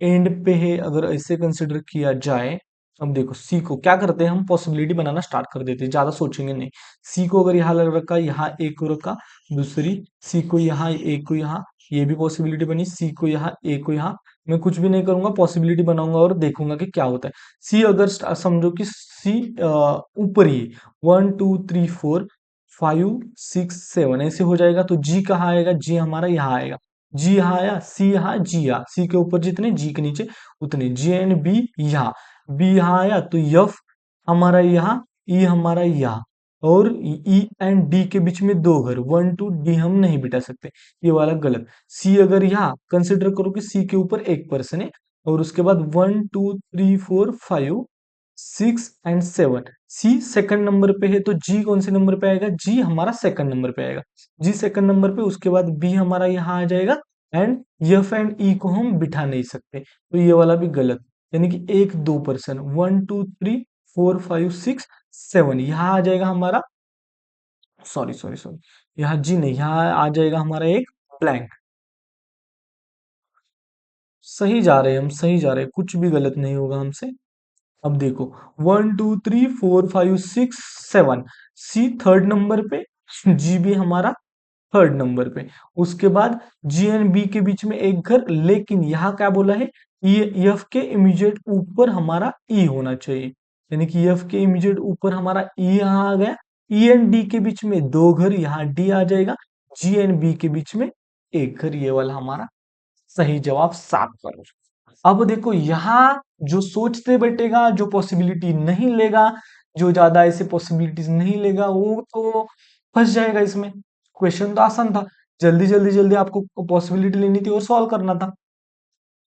S1: एंड पे है, अगर ऐसे कंसिडर किया जाए, अब देखो सी को क्या करते हैं हम, पॉसिबिलिटी बनाना स्टार्ट कर देते हैं, ज्यादा सोचेंगे नहीं। सी को अगर यहाँ लग रखा, यहाँ ए को रखा, दूसरी सी को यहाँ, ए को यहाँ, ये भी पॉसिबिलिटी बनी, सी को यहाँ, ए को यहाँ, मैं कुछ भी नहीं करूंगा, पॉसिबिलिटी बनाऊंगा और देखूंगा कि क्या होता है। सी अगर समझो कि सी ऊपर ही 1 2 3 4, 5 6 7 ऐसे हो जाएगा। तो जी कहाँ आएगा? जी हमारा यहाँ आएगा। जी यहाँ आया, सी यहाँ, जी यहाँ, सी के ऊपर जितने, जी के नीचे उतने, जी एंड बी यहाँ, बी यहाँ आया तो यफ हमारा यहाँ, ई हमारा यहाँ, और ई एंड डी के बीच में दो घर, 1 2 डी हम नहीं बिठा सकते, ये वाला गलत। सी अगर यहाँ कंसिडर करो कि सी के ऊपर एक पर्सन है, और उसके बाद 1 2 3 4 5 6 एंड 7, सी सेकंड नंबर पे है, तो जी कौन से नंबर पे आएगा? जी हमारा सेकंड नंबर पे आएगा। जी सेकंड नंबर पे, उसके बाद बी हमारा यहाँ आ जाएगा, एंड एफ एंड ई को हम बिठा नहीं सकते, तो ये वाला भी गलत। यानी कि एक दो पर्सन, 1 2 3 4 5 6 7, यहाँ आ जाएगा हमारा, सॉरी सॉरी सॉरी, यहाँ जी नहीं, यहाँ आ जाएगा हमारा एक ब्लैंक। सही जा रहे हैं हम, सही जा रहे हैं, कुछ भी गलत नहीं होगा हमसे। अब देखो, 1 2 3 4 5 6 7, सी थर्ड नंबर पे, जी भी हमारा थर्ड नंबर पे। उसके बाद जी एंड बी के बीच में एक घर, लेकिन यहाँ क्या बोला है? एफ के इमीडिएट ऊपर हमारा ई होना चाहिए, यानी कि एफ के इमीडिएट ऊपर हमारा ई यहाँ आ गया। ई एंड डी के बीच में दो घर, यहाँ डी आ जाएगा। जी एंड बी के बीच में एक घर, ये वाला हमारा सही जवाब 7 करोड़। अब देखो यहाँ, जो सोचते बैठेगा, जो पॉसिबिलिटी नहीं लेगा, जो ज्यादा ऐसे पॉसिबिलिटीज नहीं लेगा, वो तो फंस जाएगा इसमें। क्वेश्चन तो आसान था, जल्दी जल्दी जल्दी आपको पॉसिबिलिटी लेनी थी और सॉल्व करना था।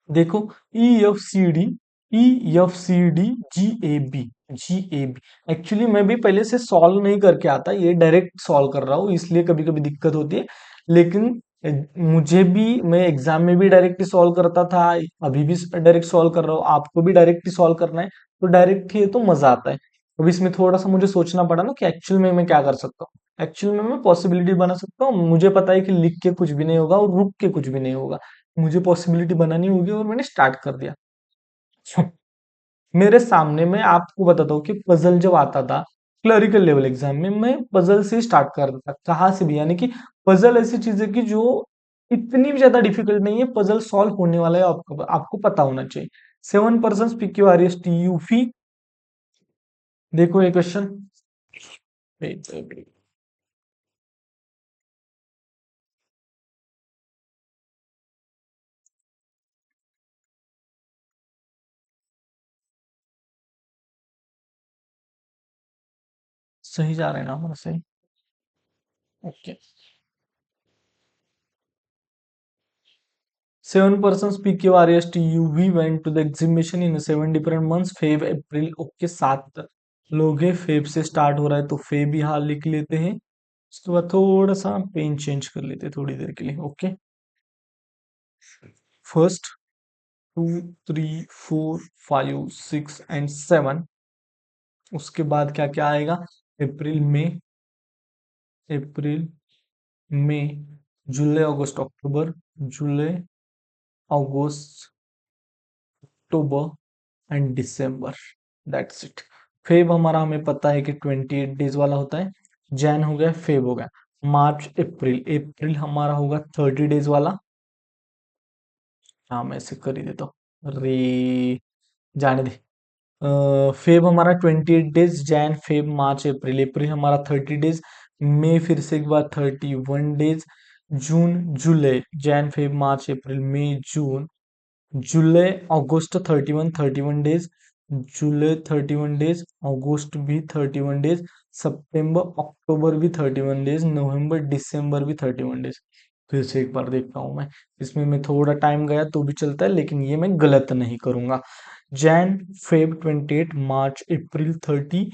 S1: देखो, E F C D G A B, G A B, actually मैं भी पहले से सॉल्व नहीं करके आता, ये डायरेक्ट सॉल्व कर रहा हूँ, इसलिए कभी कभी दिक्कत होती है। लेकिन मुझे भी, मैं एग्जाम में भी डायरेक्ट ही सॉल्व करता था, अभी भी डायरेक्ट सॉल्व कर रहा हूँ, आपको भी डायरेक्ट ही सॉल्व करना है, तो डायरेक्ट ही तो मजा आता है। अब इसमें थोड़ा सा मुझे सोचना पड़ा ना कि एक्चुअल में मैं क्या कर सकता हूँ, एक्चुअल में मैं पॉसिबिलिटी बना सकता हूँ, मुझे पता है कि लिख के कुछ भी नहीं होगा और रुक के कुछ भी नहीं होगा, मुझे पॉसिबिलिटी बनानी होगी, और मैंने स्टार्ट कर दिया। मेरे सामने, मैं आपको बताता हूँ कि पजल जब आता था क्लरिकल लेवल एग्जाम में, मैं पजल से स्टार्ट करता था, कहाँ से भी, यानी कि पजल ऐसी चीज है कि जो इतनी भी ज्यादा डिफिकल्ट नहीं है, पजल सॉल्व होने वाला है, आपको आपको पता होना चाहिए। 7 person P Q R S T U V. देखो ये क्वेश्चन, सही जा रहे हैं ना हमारा? सही, okay. 7 persons PQRSTUV went to the exhibition in 7 different months, Feb April, okay. 7 लोग हैं, फेब से स्टार्ट हो रहा है, तो फेब यहाँ लिख लेते हैं। उसके बाद थोड़ा सा पेन चेंज कर लेते हैं थोड़ी देर के लिए, ओके। फर्स्ट, 2 3 4 5 6 एंड 7, उसके बाद क्या क्या आएगा? अप्रैल में, अप्रैल मई, जुलाई अगस्त अक्टूबर, जुलाई अगस्त अक्टूबर एंड दिसंबर, दैट्स इट। फेब हमारा हमें पता है कि 28 डेज वाला होता है। जैन हो गया, फेब हो गया। मार्च अप्रैल, अप्रैल हमारा होगा 30 डेज वाला। हाँ, मैं इसे कर ही देता हूँ, अरे जाने दे। फेब हमारा 28 डेज, जैन फेब मार्च अप्रैल, अप्रैल हमारा 30 डेज, मई फिर से एक बार 31 डेज, जून जुलाई, जैन फेब मार्च अप्रैल मई जून, जुलाई अगस्त 31 डेज, जुलाई 31 डेज, अगस्त भी 31 डेज, सितंबर अक्टूबर भी 31 डेज, नवंबर दिसंबर भी 31 डेज। फिर से एक बार देखता हूँ मैं, इसमें मैं थोड़ा टाइम गया तो भी चलता है, लेकिन ये मैं गलत नहीं करूंगा। जैन फेब 28, मार्च अप्रैल 30,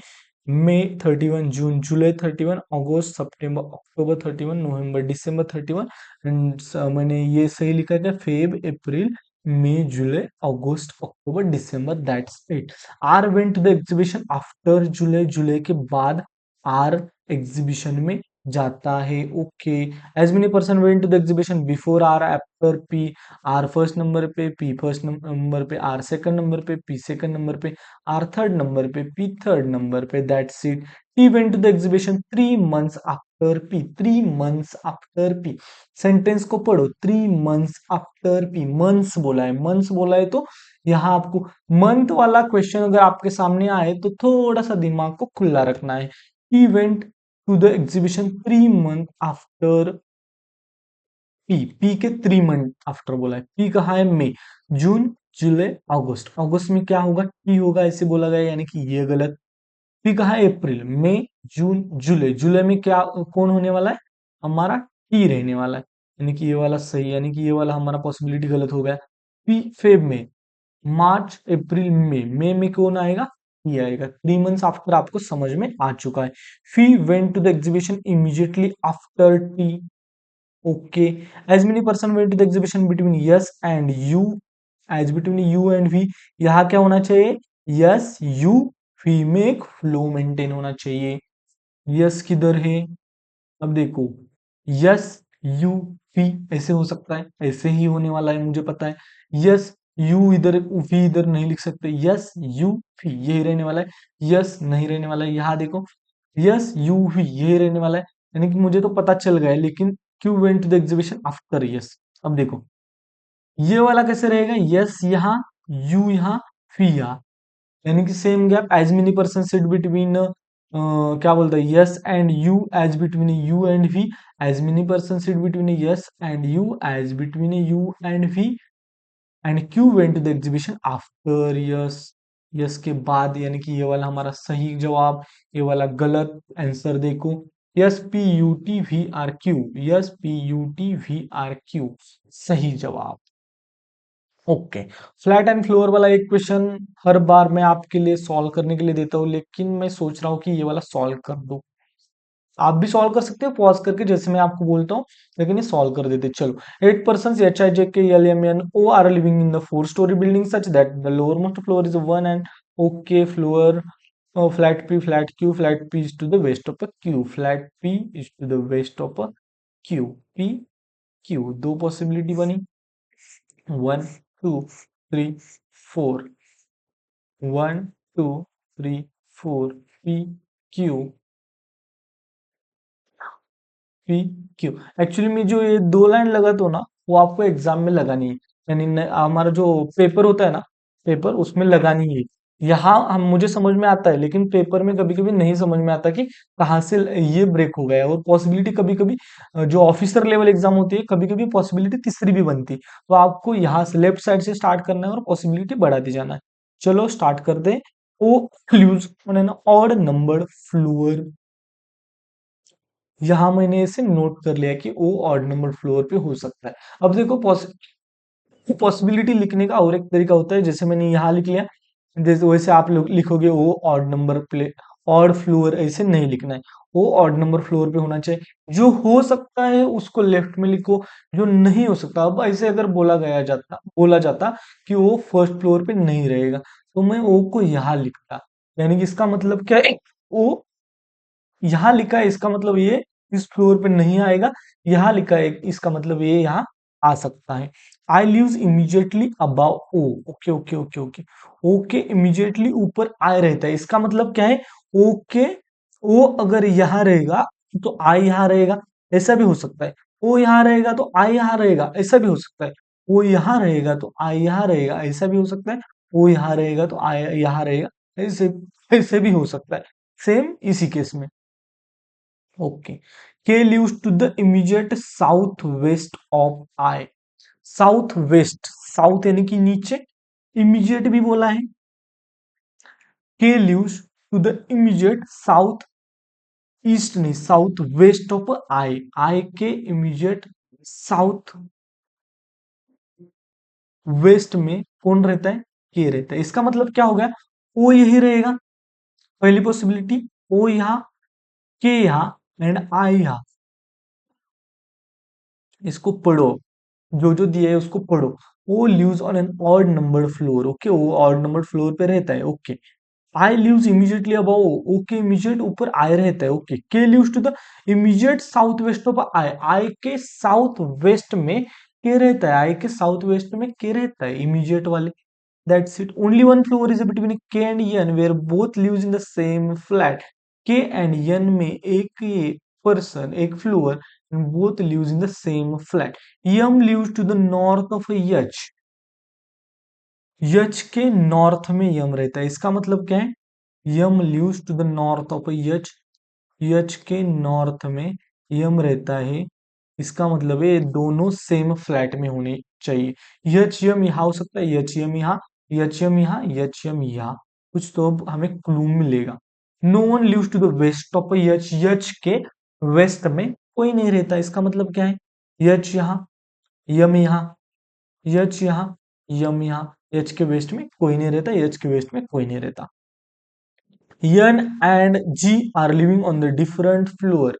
S1: मई 31, जून जुलाई 31, अगस्त सितंबर अक्टूबर 31, नवंबर दिसंबर 31, एंड मैंने ये सही लिखा था, फेब अप्रैल मई जुलाई अगस्त अक्टूबर दिसंबर, that's it. R went to the exhibition after जुलाई, जुलाई के बाद आर एग्जीबिशन में जाता है, okay. As many person went to the exhibition before R, after P, R first number पे, पी फर्स्ट नंबर पे, आर सेकंड नंबर पे, पी सेकंड नंबर पे, आर थर्ड नंबर पे, पी थर्ड नंबर पे, that's it. T went to the exhibition 3 months after P, 3 months after P. Sentence को पढ़ो, 3 months after P, months बोला है, months बोला है, तो यहाँ आपको मंथ वाला क्वेश्चन अगर आपके सामने आए तो थोड़ा सा दिमाग को खुला रखना है। Event to the exhibition 3 month after P के 3 मंथ आफ्टर बोला है। पी कहाँ है? मई, जून, जुलाई, अगस्त। अगस्त में क्या होगा? टी होगा, ऐसे बोला गया, यानी कि ये गलत। पी कहाँ है? अप्रैल, मई, जून, जुलाई। जुलाई में क्या कौन होने वाला है? हमारा टी रहने वाला है, यानी कि ये वाला सही, यानी कि ये वाला हमारा पॉसिबिलिटी गलत हो गया। पी फेब में, मार्च, अप्रैल, मई। मई में कौन आएगा? ये आएगा। 3 मंथ्स आफ्टर आपको समझ में आ चुका है। V went to the exhibition immediately after T. Okay, as many person went to the exhibition between S and U. As between U and V, यहाँ क्या होना चाहिए? यस यू वी में एक फ्लो मेंटेन होना चाहिए। यस किधर है? अब देखो, यस यू वी ऐसे हो सकता है, ऐसे ही होने वाला है, मुझे पता है। यस यू इधर, वी इधर नहीं लिख सकते। यस यू वी यही रहने वाला है। यस नहीं रहने वाला है, यहाँ देखो, यस यू वी यही रहने वाला है, यानी कि मुझे तो पता चल गया है, लेकिन Q went to the exhibition after S. अब देखो, ये वाला कैसे रहेगा? यस यहाँ, यू यहाँ, वी यहाँ, यानी कि same gap. As many person sit between, क्या बोलता है? S and U, as between U and V. As many person sit between S and U, as between U and V. And Q went to the exhibition after S. S के बाद, यानी कि ये वाला हमारा सही जवाब, ये वाला गलत। आंसर देखो, S P U T V R Q, S P U T V R Q सही जवाब। ओके, फ्लैट एंड फ्लोर वाला एक क्वेश्चन हर बार मैं आपके लिए सॉल्व करने के लिए देता हूँ, लेकिन मैं सोच रहा हूँ कि ये वाला सॉल्व कर दूं। आप भी सॉल्व कर सकते हो पॉज करके, जैसे मैं आपको बोलता हूँ, लेकिन ये सॉल्व कर देते। चलो, 8 person H I J K L M N O are living in the 4 story building such that the lowermost floor is one and okay floor, flat P, flat Q, flat P is to the west of a Q, flat P is to the west of a Q, P Q. दो possibility बनी, 1 2 3 4, 1 2 3 4, P Q, P Q. Actually में जो ये 2 line लगा तो ना, वो आपको एग्जाम में लगानी है, यानी हमारा जो पेपर होता है ना, पेपर उसमें लगानी है। यहाँ हम मुझे समझ में आता है, लेकिन पेपर में कभी कभी नहीं समझ में आता कि कहाँ से ये ब्रेक हो गया है। और पॉसिबिलिटी कभी कभी जो ऑफिसर लेवल एग्जाम होती है, कभी कभी पॉसिबिलिटी तीसरी भी बनती है। तो आपको यहाँ से लेफ्ट साइड से स्टार्ट करना है और पॉसिबिलिटी बढ़ाती जाना है। चलो स्टार्ट कर दे। O use on an odd number floor, यहाँ मैंने इसे नोट कर लिया कि वो ऑड नंबर फ्लोर पे हो सकता है। अब देखो, पॉसिबिलिटी लिखने का और एक तरीका होता है, जैसे मैंने यहाँ लिख लिया, जैसे वैसे आप लोग लिखोगे वो odd number play, odd floor ऐसे नहीं लिखना है, वो ऑड नंबर फ्लोर पे होना चाहिए। जो हो सकता है उसको लेफ्ट में लिखो, जो नहीं हो सकता, अब ऐसे अगर बोला जाता कि वो फर्स्ट फ्लोर पे नहीं रहेगा, तो मैं वो को यहाँ लिखता, यानी कि इसका मतलब क्या है? वो यहाँ लिखा है, इसका मतलब ये इस फ्लोर पे नहीं आएगा। यहाँ लिखा है, इसका मतलब ये यहाँ आ सकता है। I lives immediately above O. Okay okay okay okay, okay immediately ऊपर आई रहता है, इसका मतलब क्या है? ओके, ओ अगर यहाँ रहेगा तो आई यहाँ रहेगा, ऐसा भी हो सकता है। ओ यहाँ रहेगा तो आई यहाँ रहेगा, ऐसा भी हो सकता है। ओ यहाँ रहेगा तो आई यहाँ रहेगा, ऐसा भी हो सकता है। ओ यहाँ रहेगा तो आई यहाँ रहेगा, ऐसे ऐसे भी हो सकता है। सेम इसी केस में। Okay, K lives to the immediate south west of I. South west, south यानी कि नीचे, इमीडिएट भी बोला है। K lives to the immediate south east नहीं, south west of I. I के इमीडिएट साउथ वेस्ट में कौन रहता है? के रहता है, इसका मतलब क्या हो गया? ओ यही रहेगा, पहली पॉसिबिलिटी। ओ यहाँ, के यहाँ, एंड आई यहाँ। इसको पढ़ो, जो जो दिया है उसको पढ़ो। वो lives on an odd number floor. Okay, वो ऑड नंबर फ्लोर पे रहता है। Okay, I lives immediately above. Okay, immediate ऊपर आई रहता है। Okay, K lives to the immediate south west of I. I के साउथ वेस्ट में के रहता है, आई के साउथ वेस्ट में के रहता है, इमीडिएट वाले। That's it. Only one floor is between K and N where both lives in the same flat. K and N में एक पर्सन, एक फ्लोर, both lives in the same flat. M lives to the north of H. H के north में यम रहता है, इसका मतलब क्या है? यम lives to the north of H, H के नॉर्थ में यम रहता है, इसका मतलब है ये दोनों सेम फ्लैट में होने चाहिए। यच यम यहाँ हो सकता है, यच यम यहाँ, यच यम यहाँ, यच यम यहाँ, कुछ तो अब हमें क्लू मिलेगा। No one lives to the west of H, H के वेस्ट में कोई नहीं रहता, इसका मतलब क्या है? यच यहाँ, यम यहाँ, यच यहाँ, यम यहाँ, यच के वेस्ट में कोई नहीं रहता, यच के वेस्ट में कोई नहीं रहता। N and G are living on the different floor.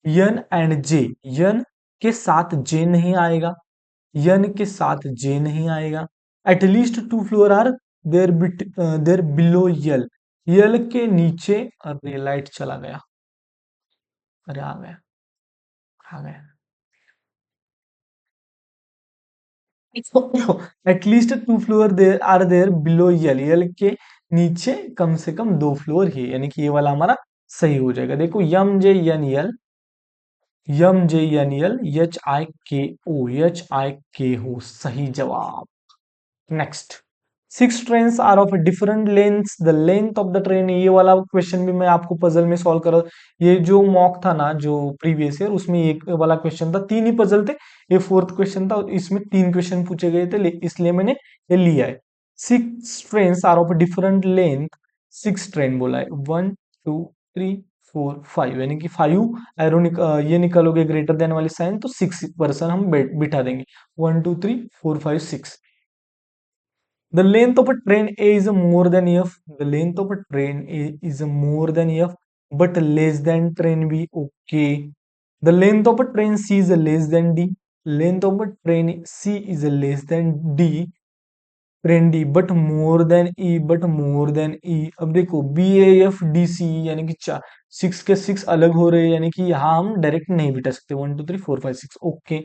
S1: N and J, N के साथ J नहीं आएगा, N के साथ J नहीं आएगा। At least two floor are there below L. L के नीचे, अरे लाइट चला गया, अरे आ गया, आ गया। At least two floor there are there below L, L के नीचे कम से कम दो फ्लोर ही, यानी कि ये वाला हमारा सही हो जाएगा। देखो M J N L, M J N L, H I K O, H I K हो, सही जवाब। Next, six trains are of different length, the length of the train, ये वाला क्वेश्चन भी मैं आपको पजल में सॉल्व कर, ये जो मॉक था ना जो प्रीवियस ईयर, उसमें एक वाला क्वेश्चन था, तीन ही पजल थे, ये फोर्थ क्वेश्चन था और इसमें तीन क्वेश्चन पूछे गए थे, इसलिए मैंने ये लिया है। Six trains are of different length, six train बोला है, 1 2 3 4 5, यानी कि 5 एरो ये निकालोगे ग्रेटर देन वाली साइन तो 6 पर्सन हम बिठा देंगे, 1 2 3 4 5 6। The length of a train A is more than F. The length of a train A is more than F, but less than train B. Okay. The length of a train C is less than D. Length of a train C is less than D. Train D but more than E, but more than E. अब देखो B A F D C, यानी कि चार, six के six अलग हो रहे हैं, यानी कि यहाँ हम डायरेक्ट नहीं बिठा सकते, 1 2 3 4 5 6। ओके,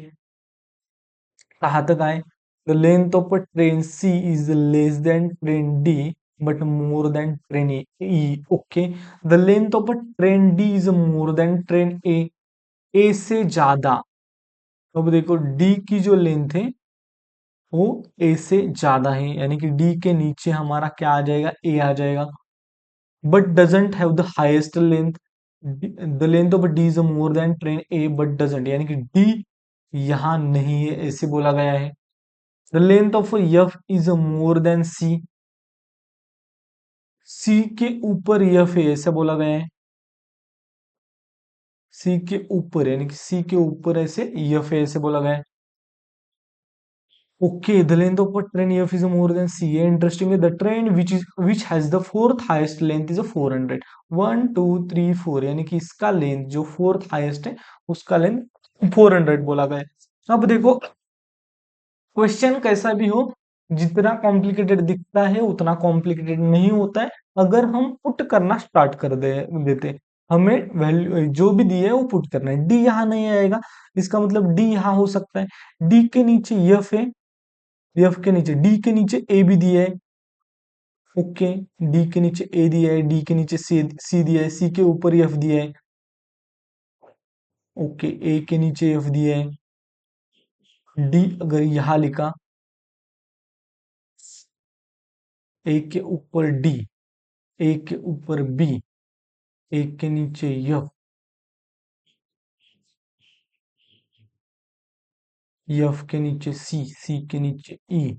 S1: कहाँ तक आए? The length of a train C is less than train D but more than train E. Okay, the length of a train D is more than train A से ज्यादा। अब देखो डी की जो लेंथ है वो ए से ज्यादा है, यानी कि डी के नीचे हमारा क्या आ जाएगा? ए आ जाएगा। But doesn't have the highest length, the length of D is more than train A but doesn't, यानी कि डी यहाँ नहीं है, ऐसे बोला गया है। The length of F is more than C. C के ऊपर F है, ऐसा बोला गया है। C के ऊपर, यानी कि C के ऊपर ऐसे F है, ऐसे बोला गया है। Okay, the length of a train F is more than C. Interestingly, the train which has the fourth highest length is a 400. 1 2 3 4, यानी कि इसका लेंथ जो फोर्थ हाईएस्ट है उसका लेंथ 400 बोला गया है। अब देखो क्वेश्चन कैसा भी हो, जितना कॉम्प्लिकेटेड दिखता है उतना कॉम्प्लिकेटेड नहीं होता है, अगर हम पुट करना स्टार्ट कर देते। हमें वैल्यू जो भी दिया है वो पुट करना है। डी यहाँ नहीं आएगा, इसका मतलब डी यहाँ हो सकता है। डी के नीचे एफ है, एफ के नीचे डी के नीचे ए भी दिया है। ओके, डी के नीचे ए दिया है, डी के नीचे सी दिया है, सी के ऊपर एफ दिया है। ओके, ए के नीचे एफ दिया है। डी अगर यहाँ लिखा, ए के ऊपर डी, ए के ऊपर बी, एक के नीचे यफ, यफ के नीचे सी, सी के नीचे ई,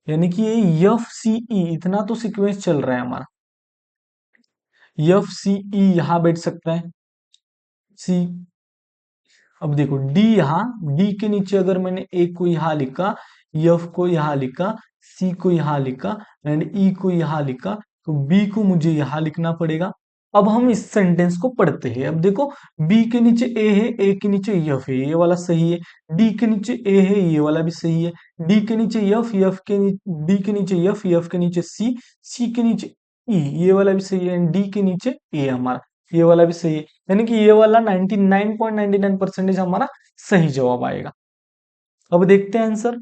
S1: यानी कि ये यफ सी ई, इतना तो सीक्वेंस चल रहा है हमारा। यफ सी ई यहां बैठ सकता है, सी। अब देखो डी यहाँ, डी के नीचे अगर मैंने ए को यहाँ लिखा, यफ को यहाँ लिखा, सी को यहाँ लिखा एंड ई को यहाँ लिखा, तो बी को मुझे यहाँ लिखना पड़ेगा। अब हम इस सेंटेंस को पढ़ते हैं। अब देखो बी के नीचे ए है, ए के नीचे यफ है, ये वाला सही है। डी के नीचे ए है, ये वाला भी सही है। डी के नीचे यफ, यफ के डी के नीचे यफ, यफ के नीचे सी, सी के नीचे ई, ये वाला भी सही है। डी के नीचे ए हमारा, ये वाला भी सही है। यानी कि ये वाला 99.99% हमारा सही जवाब आएगा। अब देखते हैं answer,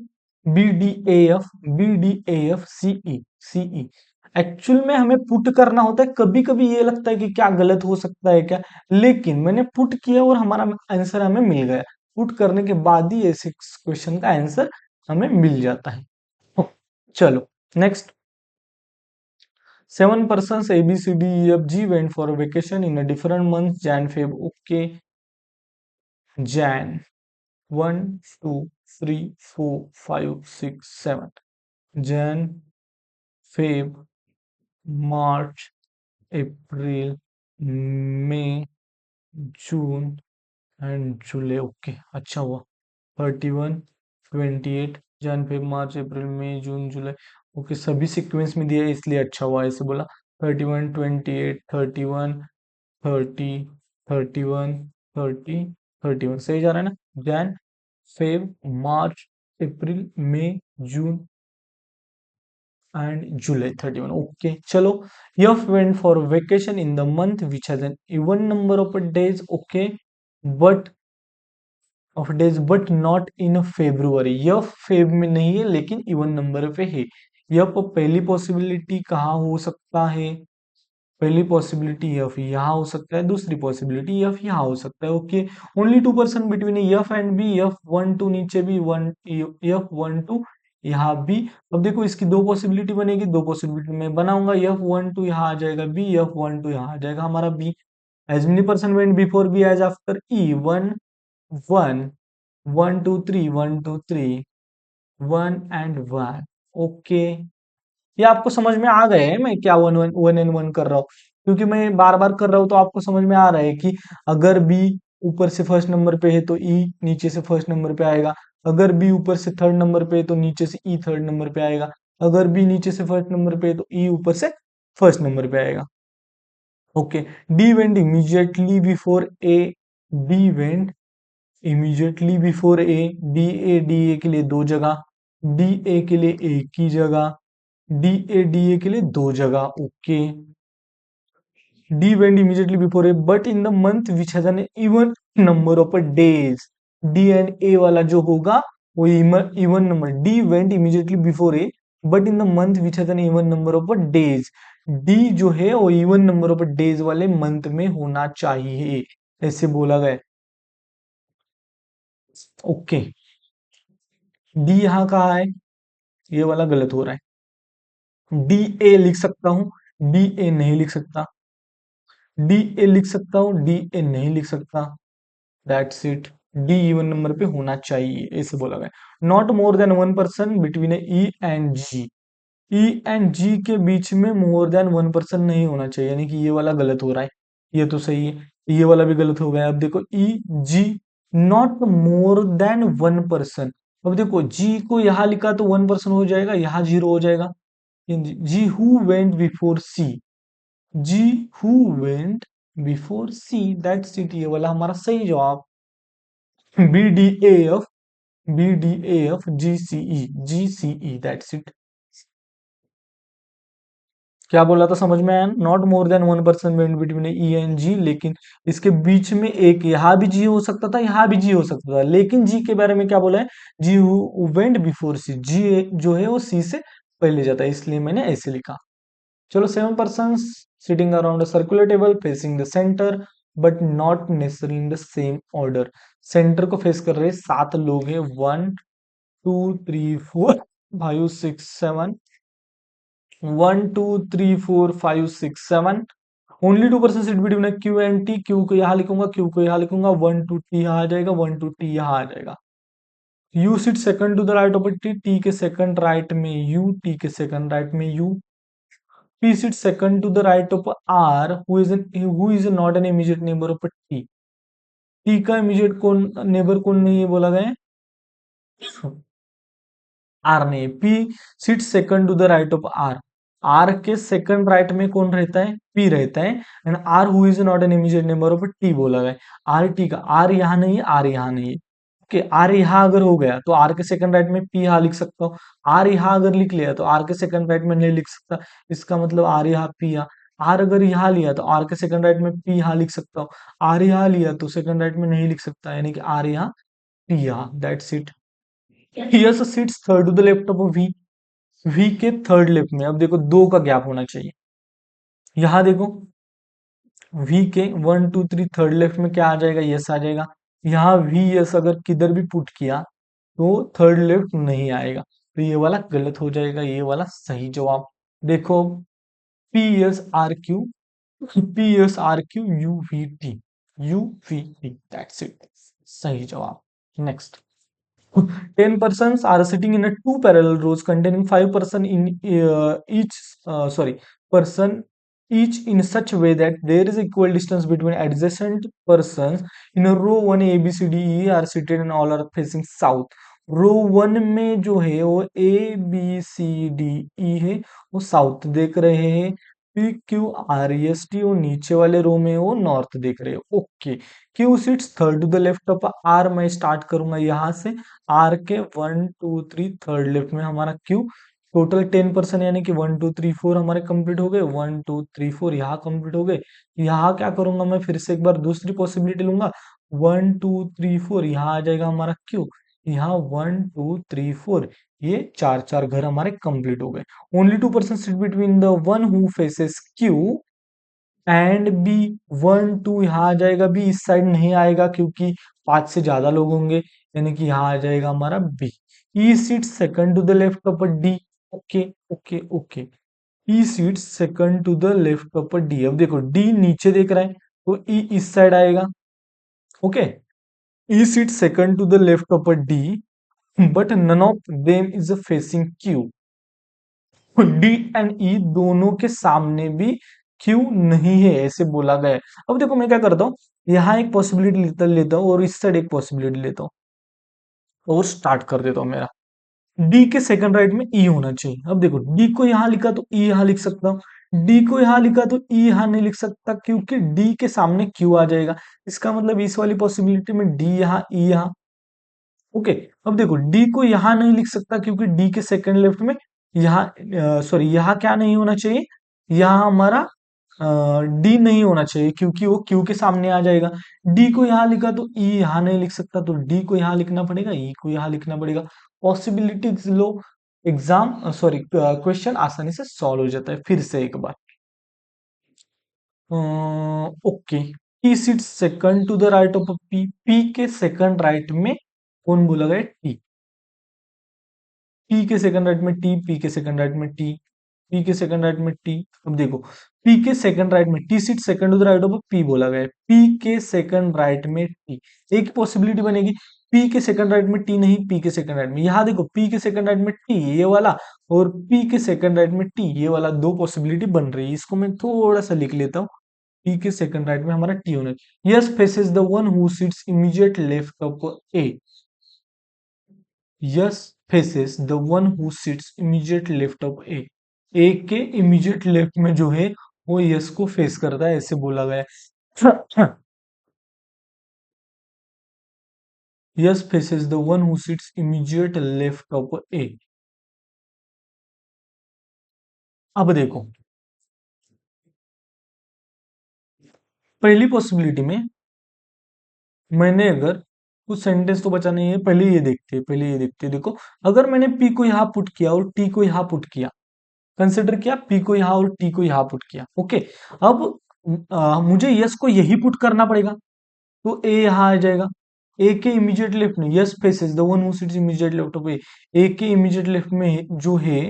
S1: B D A F, B D A F C E, C E. Actual में हमें पुट करना होता है, कभी कभी ये लगता है कि क्या गलत हो सकता है क्या, लेकिन मैंने पुट किया और हमारा आंसर हमें मिल गया। पुट करने के बाद ही ऐसे क्वेश्चन का आंसर हमें मिल जाता है। चलो next, 7 persons A B C D E F G went for a vacation in a different month Jan Feb. Okay, Jan 1 2 3 4 5 6 7. Jan, Feb, March, April, May, June and July. Okay, अच्छा हुआ। 31 28 जन, Feb, मार्च, अप्रैल, मई, जून, जुलाई। Okay, सभी sequence में दिया है, इसलिए अच्छा हुआ ऐसे बोला। 31 28 31 30 31 30 31 सही जा रहा है ना। जैन, फेब, मार्च, अप्रैल, मई, जून एंड जुलाई 31। ओके, चलो। F went for vacation in the month which has an even number of days. Okay, but of days but not in February. यह फेब में नहीं है लेकिन इवन नंबर पे है। यह पहली पॉसिबिलिटी कहाँ हो सकता है? पहली पॉसिबिलिटी यफ यहाँ हो सकता है, दूसरी पॉसिबिलिटी यफ यहाँ हो सकता है। Okay, only 2% between F and B. F 1 2 नीचे भी 1, यफ 1 2 यहाँ भी। अब देखो इसकी दो पॉसिबिलिटी बनेगी, दो पॉसिबिलिटी में बनाऊंगा। यफ 1 2 यहाँ आ जाएगा बी, यफ 1 2 यहाँ आ जाएगा हमारा B. As many person went before B as after E. 1 1 1 2 3 1 2 3 1 and 1। Okay, ये आपको समझ में आ गए है मैं क्या one one one and one कर रहा हूँ? क्योंकि मैं बार बार कर रहा हूँ तो आपको समझ में आ रहा है कि अगर बी ऊपर से फर्स्ट नंबर पे है तो ई नीचे से फर्स्ट नंबर पे आएगा। अगर बी ऊपर से थर्ड नंबर पे है तो नीचे से ई थर्ड नंबर पे आएगा। अगर बी नीचे से फर्स्ट नंबर पे है तो ई ऊपर से फर्स्ट नंबर पे आएगा। Okay, D went immediately before A. D went immediately before A. D A के लिए दो जगह, डी ए के लिए एक ही जगह, डी ए के लिए दो जगह। Okay, D went immediately before A but in the month which has an even number of days. D and A वाला जो होगा वो even number. D went immediately before A but in the month which has an even number of days. D जो है वो even number of days वाले month में होना चाहिए, ऐसे बोला गया। ओके, डी यहाँ कहा है? ये वाला गलत हो रहा है। डी ए लिख सकता हूं, डी ए नहीं लिख सकता। डी ए लिख सकता हूं, डी ए नहीं लिख सकता। That's it. D even number पे होना चाहिए, ऐसे बोला गया। Not more than 1% between E and G. E and G के बीच में मोर देन 1% नहीं होना चाहिए, यानी कि ये वाला गलत हो रहा है। ये तो सही है, ये वाला भी गलत हो गया। अब देखो ई जी नॉट मोर देन 1%। अब देखो जी को यहाँ लिखा तो 1% हो जाएगा, यहाँ 0 हो जाएगा। G who went before C. G who went before C, that's it. ये वाला हमारा सही जवाब। B D A F, B D A F G C E, G C E, that's it. क्या बोला था समझ में आया? Not more than 1% went between E and G, लेकिन इसके बीच में एक यहाँ भी जी हो सकता था, यहाँ भी जी हो सकता था, लेकिन जी के बारे में क्या बोला है? जी वेंट बिफोर सी। जी जो है वो सी से पहले जाता है, इसलिए मैंने ऐसे लिखा। चलो, 7 person sitting around a circular table facing the centre but not necessary in the same order. Centre को फेस कर रहे 7 लोग हैं। 1 2 3 4 5 6 7। 1 2 3 4 5 6 7। Only 2% seat between Q and T. Q को यहाँ लिखूंगा, क्यू को यहाँ लिखूंगा। 1 2 टी यहाँ आ जाएगा, 1 2 टी यहाँ आ जाएगा। U seat second to the right of T. T के सेकंड राइट में यू, टी के सेकंड राइट में U. P seat second to the right of R who is not an immediate neighbour of T. T का immediate कौन neighbour कौन नहीं है बोला गया है? आर ने। P sit second to the right of R. R के सेकंड राइट में कौन रहता है? पी रहता है। And R who is not an immediate neighbour of T बोला गया है। आर टी का, आर यहाँ नहीं है, आर यहाँ नहीं है। ओके, आर यहाँ अगर हो गया तो आर के सेकंड राइट में पी यहाँ लिख सकता हूँ। आर यहाँ अगर लिख लिया तो आर के सेकंड राइट में नहीं लिख सकता। इसका मतलब आर यहाँ पी यहाँ। आर अगर यहाँ लिया तो आर के सेकंड राइट में पी यहाँ लिख सकता हूँ। आर यहाँ लिया तो सेकंड राइट में नहीं लिख सकता, यानी कि आर यहाँ पी यहाँ। That's it. Yes sits third to the left of V. V के थर्ड लेफ्ट में। अब देखो दो का गैप होना चाहिए। यहां देखो वी के 1 2 3 थर्ड लेफ्ट में क्या आ जाएगा? यस आ जाएगा। यहाँ वी यस अगर किधर भी पुट किया तो थर्ड लेफ्ट नहीं आएगा, तो ये वाला गलत हो जाएगा, ये वाला सही जवाब। देखो PSRQ, PSRQ UVT, UVT, that's it, सही जवाब। Next, 10 persons are sitting in a two parallel rows containing 5 person in each sorry person each in such a way that there is equal distance between adjacent persons in a row 1 A B C D E are seated and all are facing south। Row one में जो है वो ABCDE है, वो south देख रहे हैं। PQRST और नीचे वाले रो में वो नॉर्थ देख रहे हैं। Okay, Q sits third to the left of R. मैं स्टार्ट करूंगा यहाँ से, आर के 1 2 3 थर्ड लेफ्ट में हमारा क्यू। टोटल 10% यानी कि 1 2 3 4 हमारे कंप्लीट हो गए। 1 2 3 4 यहाँ कंप्लीट हो गए। यहाँ क्या करूंगा मैं, फिर से एक बार दूसरी पॉसिबिलिटी लूंगा। 1 2 3 4 यहाँ आ जाएगा हमारा क्यू। यहाँ 1 2 3 4 ये चार चार घर हमारे कंप्लीट हो गए। Only 2% sit between the one who faces Q and B. 1 2 यहाँ आ जाएगा, बी इस साइड नहीं आएगा क्योंकि 5 से ज्यादा लोग होंगे, यानी कि यहाँ आ जाएगा हमारा B. E seat second to the left of D. Okay okay okay, E seat second to the left of D. अब देखो डी नीचे देख रहा है तो ई इस साइड आएगा। Okay, E seat second to the left of D but none of them is facing Q. D and E दोनों के सामने भी क्यू नहीं है ऐसे बोला गया है। अब देखो मैं क्या करता हूँ, यहाँ एक पॉसिबिलिटी लेता हूँ और इस साइड एक पॉसिबिलिटी लेता हूँ और स्टार्ट कर देता हूँ मेरा। डी के सेकंड राइट में ई होना चाहिए। अब देखो डी को यहाँ लिखा तो ई यहाँ लिख सकता हूँ, डी को यहाँ लिखा तो ई यहाँ नहीं लिख सकता क्योंकि डी के सामने क्यू आ जाएगा। इसका मतलब इस वाली पॉसिबिलिटी में डी यहाँ ई यहाँ। ओके, अब देखो डी को यहाँ नहीं लिख सकता क्योंकि डी के सेकंड लेफ्ट में यहाँ सॉरी यहाँ क्या नहीं होना चाहिए, यहाँ हमारा डी नहीं होना चाहिए क्योंकि वो क्यू के सामने आ जाएगा। डी को यहाँ लिखा तो ई यहाँ नहीं लिख सकता, तो डी को यहाँ लिखना पड़ेगा, ई को यहाँ लिखना पड़ेगा। पॉसिबिलिटीज लो, एग्जाम सॉरी क्वेश्चन आसानी से सॉल्व हो जाता है। फिर से एक बार, okay, P sit second to the right of P. P के सेकंड राइट में कौन बोला गया, टी। पी के सेकंड राइट में टी, पी के सेकंड राइट में टी, पी के सेकंड राइट में टी। अब देखो पी के सेकंड राइट में T seat second to the right of P बोला गया है। पी के सेकंड राइट में टी, एक पॉसिबिलिटी बनेगी। पी के सेकंड राइट में टी नहीं, पी के सेकंड राइट में, यहाँ देखो पी के सेकंड राइट में टी ये वाला और पी के सेकंड राइट में टी ये वाला, दो पॉसिबिलिटी बन रही है। इसको मैं थोड़ा सा लिख लेता हूँ। पी के सेकंड राइट में हमारा टी होना चाहिए। S faces the one who sits immediate left of A. S faces the one who sits immediate left of A. A के इमीडिएट लेफ्ट में जो है वो यस को फेस करता है ऐसे बोला गया है। S faces the one who sits immediate left of A. अब देखो पहली पॉसिबिलिटी में मैंने अगर कुछ सेंटेंस तो बचा नहीं है, पहले ये देखते हैं, पहले ये देखते हैं। देखो अगर मैंने पी को यहाँ पुट किया और टी को यहाँ पुट किया, कंसिडर किया पी को यहाँ और टी को यहाँ पुट किया। ओके, अब मुझे यस को यही पुट करना पड़ेगा तो ए यहाँ आ जाएगा। ए के इमीडिएट लेफ्ट में S faces the one who sits immediate left of A. A के इमीडिएट लेफ्ट में जो है,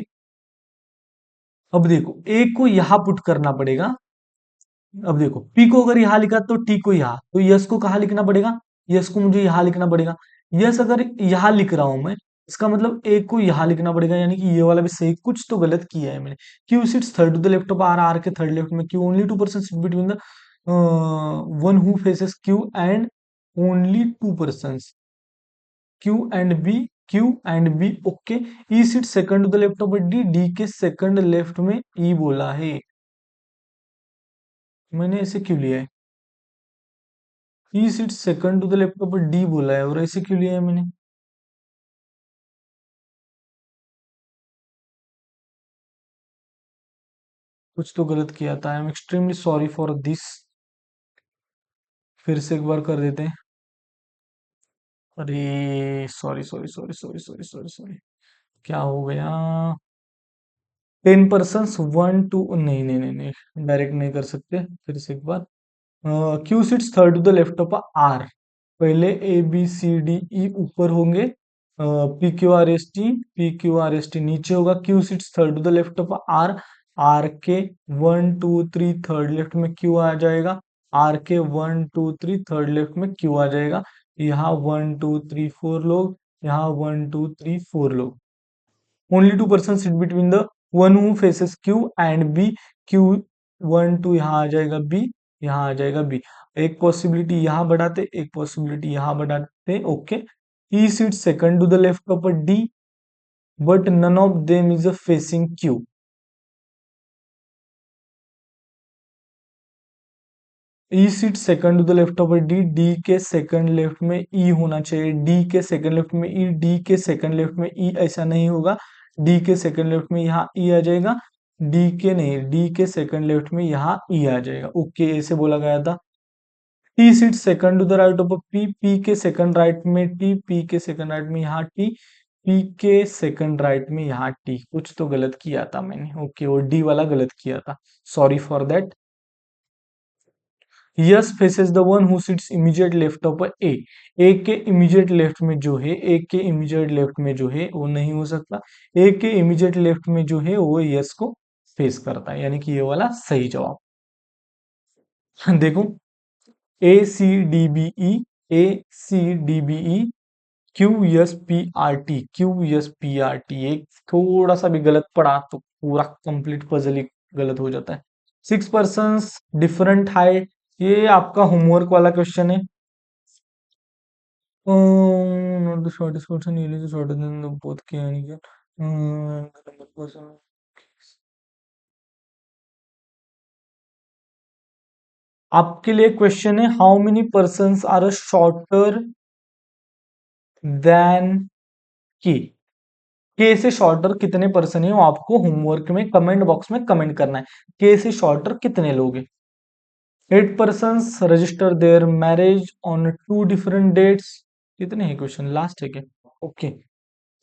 S1: अब देखो ए को यहाँ पुट करना पड़ेगा। अब देखो पी को अगर यहाँ लिखा तो टी को यहाँ, तो यस को कहाँ लिखना पड़ेगा, यस को मुझे यहाँ लिखना पड़ेगा। यस अगर यहाँ लिख रहा हूं मैं, इसका मतलब ए को यहाँ लिखना पड़ेगा, यानी कि ये वाला भी सही, कुछ तो गलत किया है मैंने। Q sits third to the left of R. R के थर्ड लेफ्ट में Q. Only 2% sit between the one who faces Q and only 2%, Q and B, Q and B. Okay, E sit second to the left of D. D के second left में E बोला है, मैंने ऐसे क्यों लिया है। E seat second to the left of D बोला है और ऐसे क्यों लिया है मैंने। कुछ तो गलत किया था। I am extremely sorry for this. फिर से एक बार कर देते हैं। अरे sorry sorry sorry sorry sorry sorry sorry, क्या हो गया। 10% 1 2, नहीं नहीं नहीं नहीं, डायरेक्ट नहीं कर सकते। फिर से एक बार, Q sits third to the left of R. पहले A B C D E ऊपर होंगे, P Q R S T नीचे होगा। Q sits third to the left of R, R के 1 2 3 थर्ड लेफ्ट में क्यू आ जाएगा, आर के 1 2 3 थर्ड लेफ्ट में क्यू आ जाएगा। यहाँ 1 2 3 4 लोग, यहाँ 1 2 3 4 लोग। Only 2 person sit between the one who faces Q and B. Q 1 2 यहाँ आ जाएगा बी, यहाँ आ जाएगा बी। एक पॉसिबिलिटी यहाँ बढ़ाते, एक पॉसिबिलिटी यहाँ बढ़ाते। Okay, E seat second to the left of D, but none of them is facing Q. E seat second to the left of D, D के सेकंड लेफ्ट में ई होना चाहिए, डी के सेकंड लेफ्ट में E, D के second left में E ऐसा नहीं होगा। डी के सेकंड लेफ्ट में यहाँ ई आ जाएगा, डी के नहीं, डी के सेकंड लेफ्ट में यहाँ ई आ जाएगा। ओके, ऐसे बोला गया था। T seat second to the right of P, P के सेकंड राइट में टी, पी के सेकंड राइट में यहाँ टी, पी के सेकंड राइट में यहाँ टी। कुछ तो गलत किया था मैंने। ओके, और डी वाला गलत किया था, sorry for that. S faces the one who sits immediate left of A, A के इमीडिएट लेफ्ट में जो है, ए के इमीडिएट लेफ्ट में जो है वो नहीं हो सकता। ए के इमीडिएट लेफ्ट में जो है वो यस को फेस करता है, यानी कि ये वाला सही जवाब। देखो, A C D B E, A C D B E, Q S P R T, Q S P R T. एक थोड़ा सा भी गलत पड़ा तो पूरा कंप्लीट पजल ही गलत हो जाता है। 6 पर्सन डिफरेंट हाइट, ये आपका होमवर्क वाला क्वेश्चन है। Not the shortest person, he is shorter than the both K and K. The number person. आपके लिए क्वेश्चन है, how many person are shorter than K. K से शॉर्टर कितने person है वो आपको होमवर्क में कमेंट बॉक्स में कमेंट करना है। के से शॉर्टर कितने लोग हैं। 8 person register their marriage on 2 different dates. कितने हैं क्वेश्चन, लास्ट है क्या। ओके,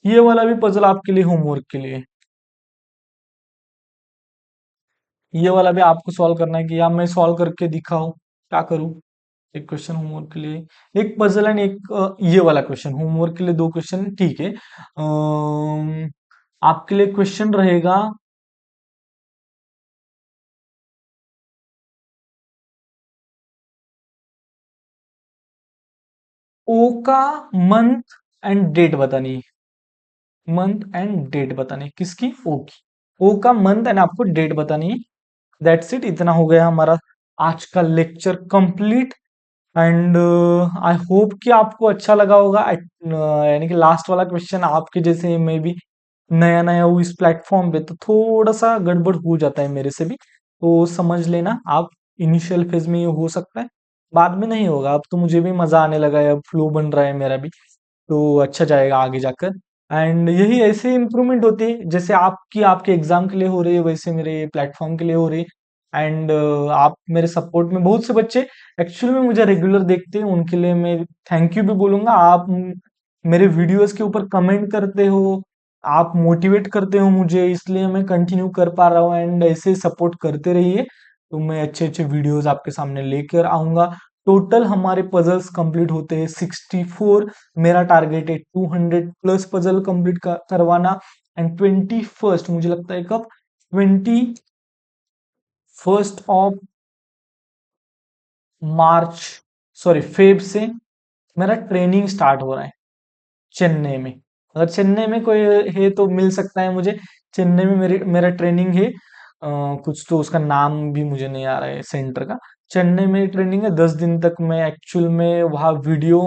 S1: ये वाला भी पजल आपके लिए होमवर्क के लिए। ये वाला भी आपको सॉल्व करना है कि या मैं सॉल्व करके दिखाऊं, क्या करूं। एक क्वेश्चन होमवर्क के लिए, एक पजल एंड एक ये वाला क्वेश्चन होमवर्क के लिए। 2 क्वेश्चन ठीक है। आपके लिए क्वेश्चन रहेगा, ओ का मंथ एंड डेट बतानी है। मंथ एंड डेट बतानी है किसकी, ओ की। ओ का मंथ एंड आपको डेट बतानी है। दैट्स इट, इतना हो गया हमारा आज का lecture complete. And I hope कि आपको अच्छा लगा होगा। यानी कि लास्ट वाला क्वेश्चन आपके जैसे मैं भी नया नया हूँ इस प्लेटफॉर्म पे, तो थोड़ा सा गड़बड़ हो जाता है मेरे से भी, तो समझ लेना आप। इनिशियल फेज में ये हो सकता है, बाद में नहीं होगा। अब तो मुझे भी मजा आने लगा है, अब फ्लो बन रहा है मेरा भी, तो अच्छा जाएगा आगे जाकर। एंड यही ऐसे इम्प्रूवमेंट होती है, जैसे आपकी आपके एग्जाम के लिए हो रही है वैसे मेरे प्लेटफॉर्म के लिए हो रही है। एंड आप मेरे सपोर्ट में, बहुत से बच्चे एक्चुअल में मुझे रेगुलर देखते हैं, उनके लिए मैं थैंक यू भी बोलूंगा। आप मेरे वीडियोस के ऊपर कमेंट करते हो, आप मोटिवेट करते हो मुझे, इसलिए मैं कंटिन्यू कर पा रहा हूँ। एंड ऐसे सपोर्ट करते रहिए, तो मैं अच्छे अच्छे वीडियोस आपके सामने लेकर आऊंगा। टोटल हमारे पजल्स कंप्लीट होते हैं 64। मेरा टारगेट है 200+ पजल कंप्लीट करवाना। एंड 21st, मुझे लगता है कब, 21st of March, sorry Feb से मेरा ट्रेनिंग स्टार्ट हो रहा है चेन्नई में। अगर चेन्नई में कोई है तो मिल सकता है मुझे। चेन्नई में मेरा ट्रेनिंग है। कुछ तो उसका नाम भी मुझे नहीं आ रहा है सेंटर का। चेन्नई में ट्रेनिंग है 10 दिन तक। मैं एक्चुअल में वहाँ वीडियो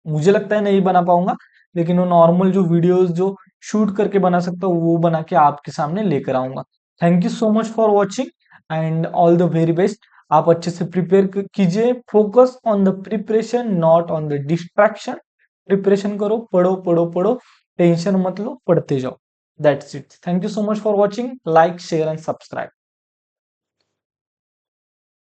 S1: मुझे लगता है नहीं बना पाऊंगा, लेकिन वो नॉर्मल जो वीडियोस जो शूट करके बना सकता हूँ वो बना के आपके सामने लेकर आऊंगा। Thank you so much for watching and all the very best. आप अच्छे से प्रिपेयर कीजिए, focus on the preparation not on the distraction. Preparation करो, पढ़ो पढ़ो पढ़ो, टेंशन मत लो, पढ़ते जाओ। That's it, thank you so much for watching, like share and subscribe.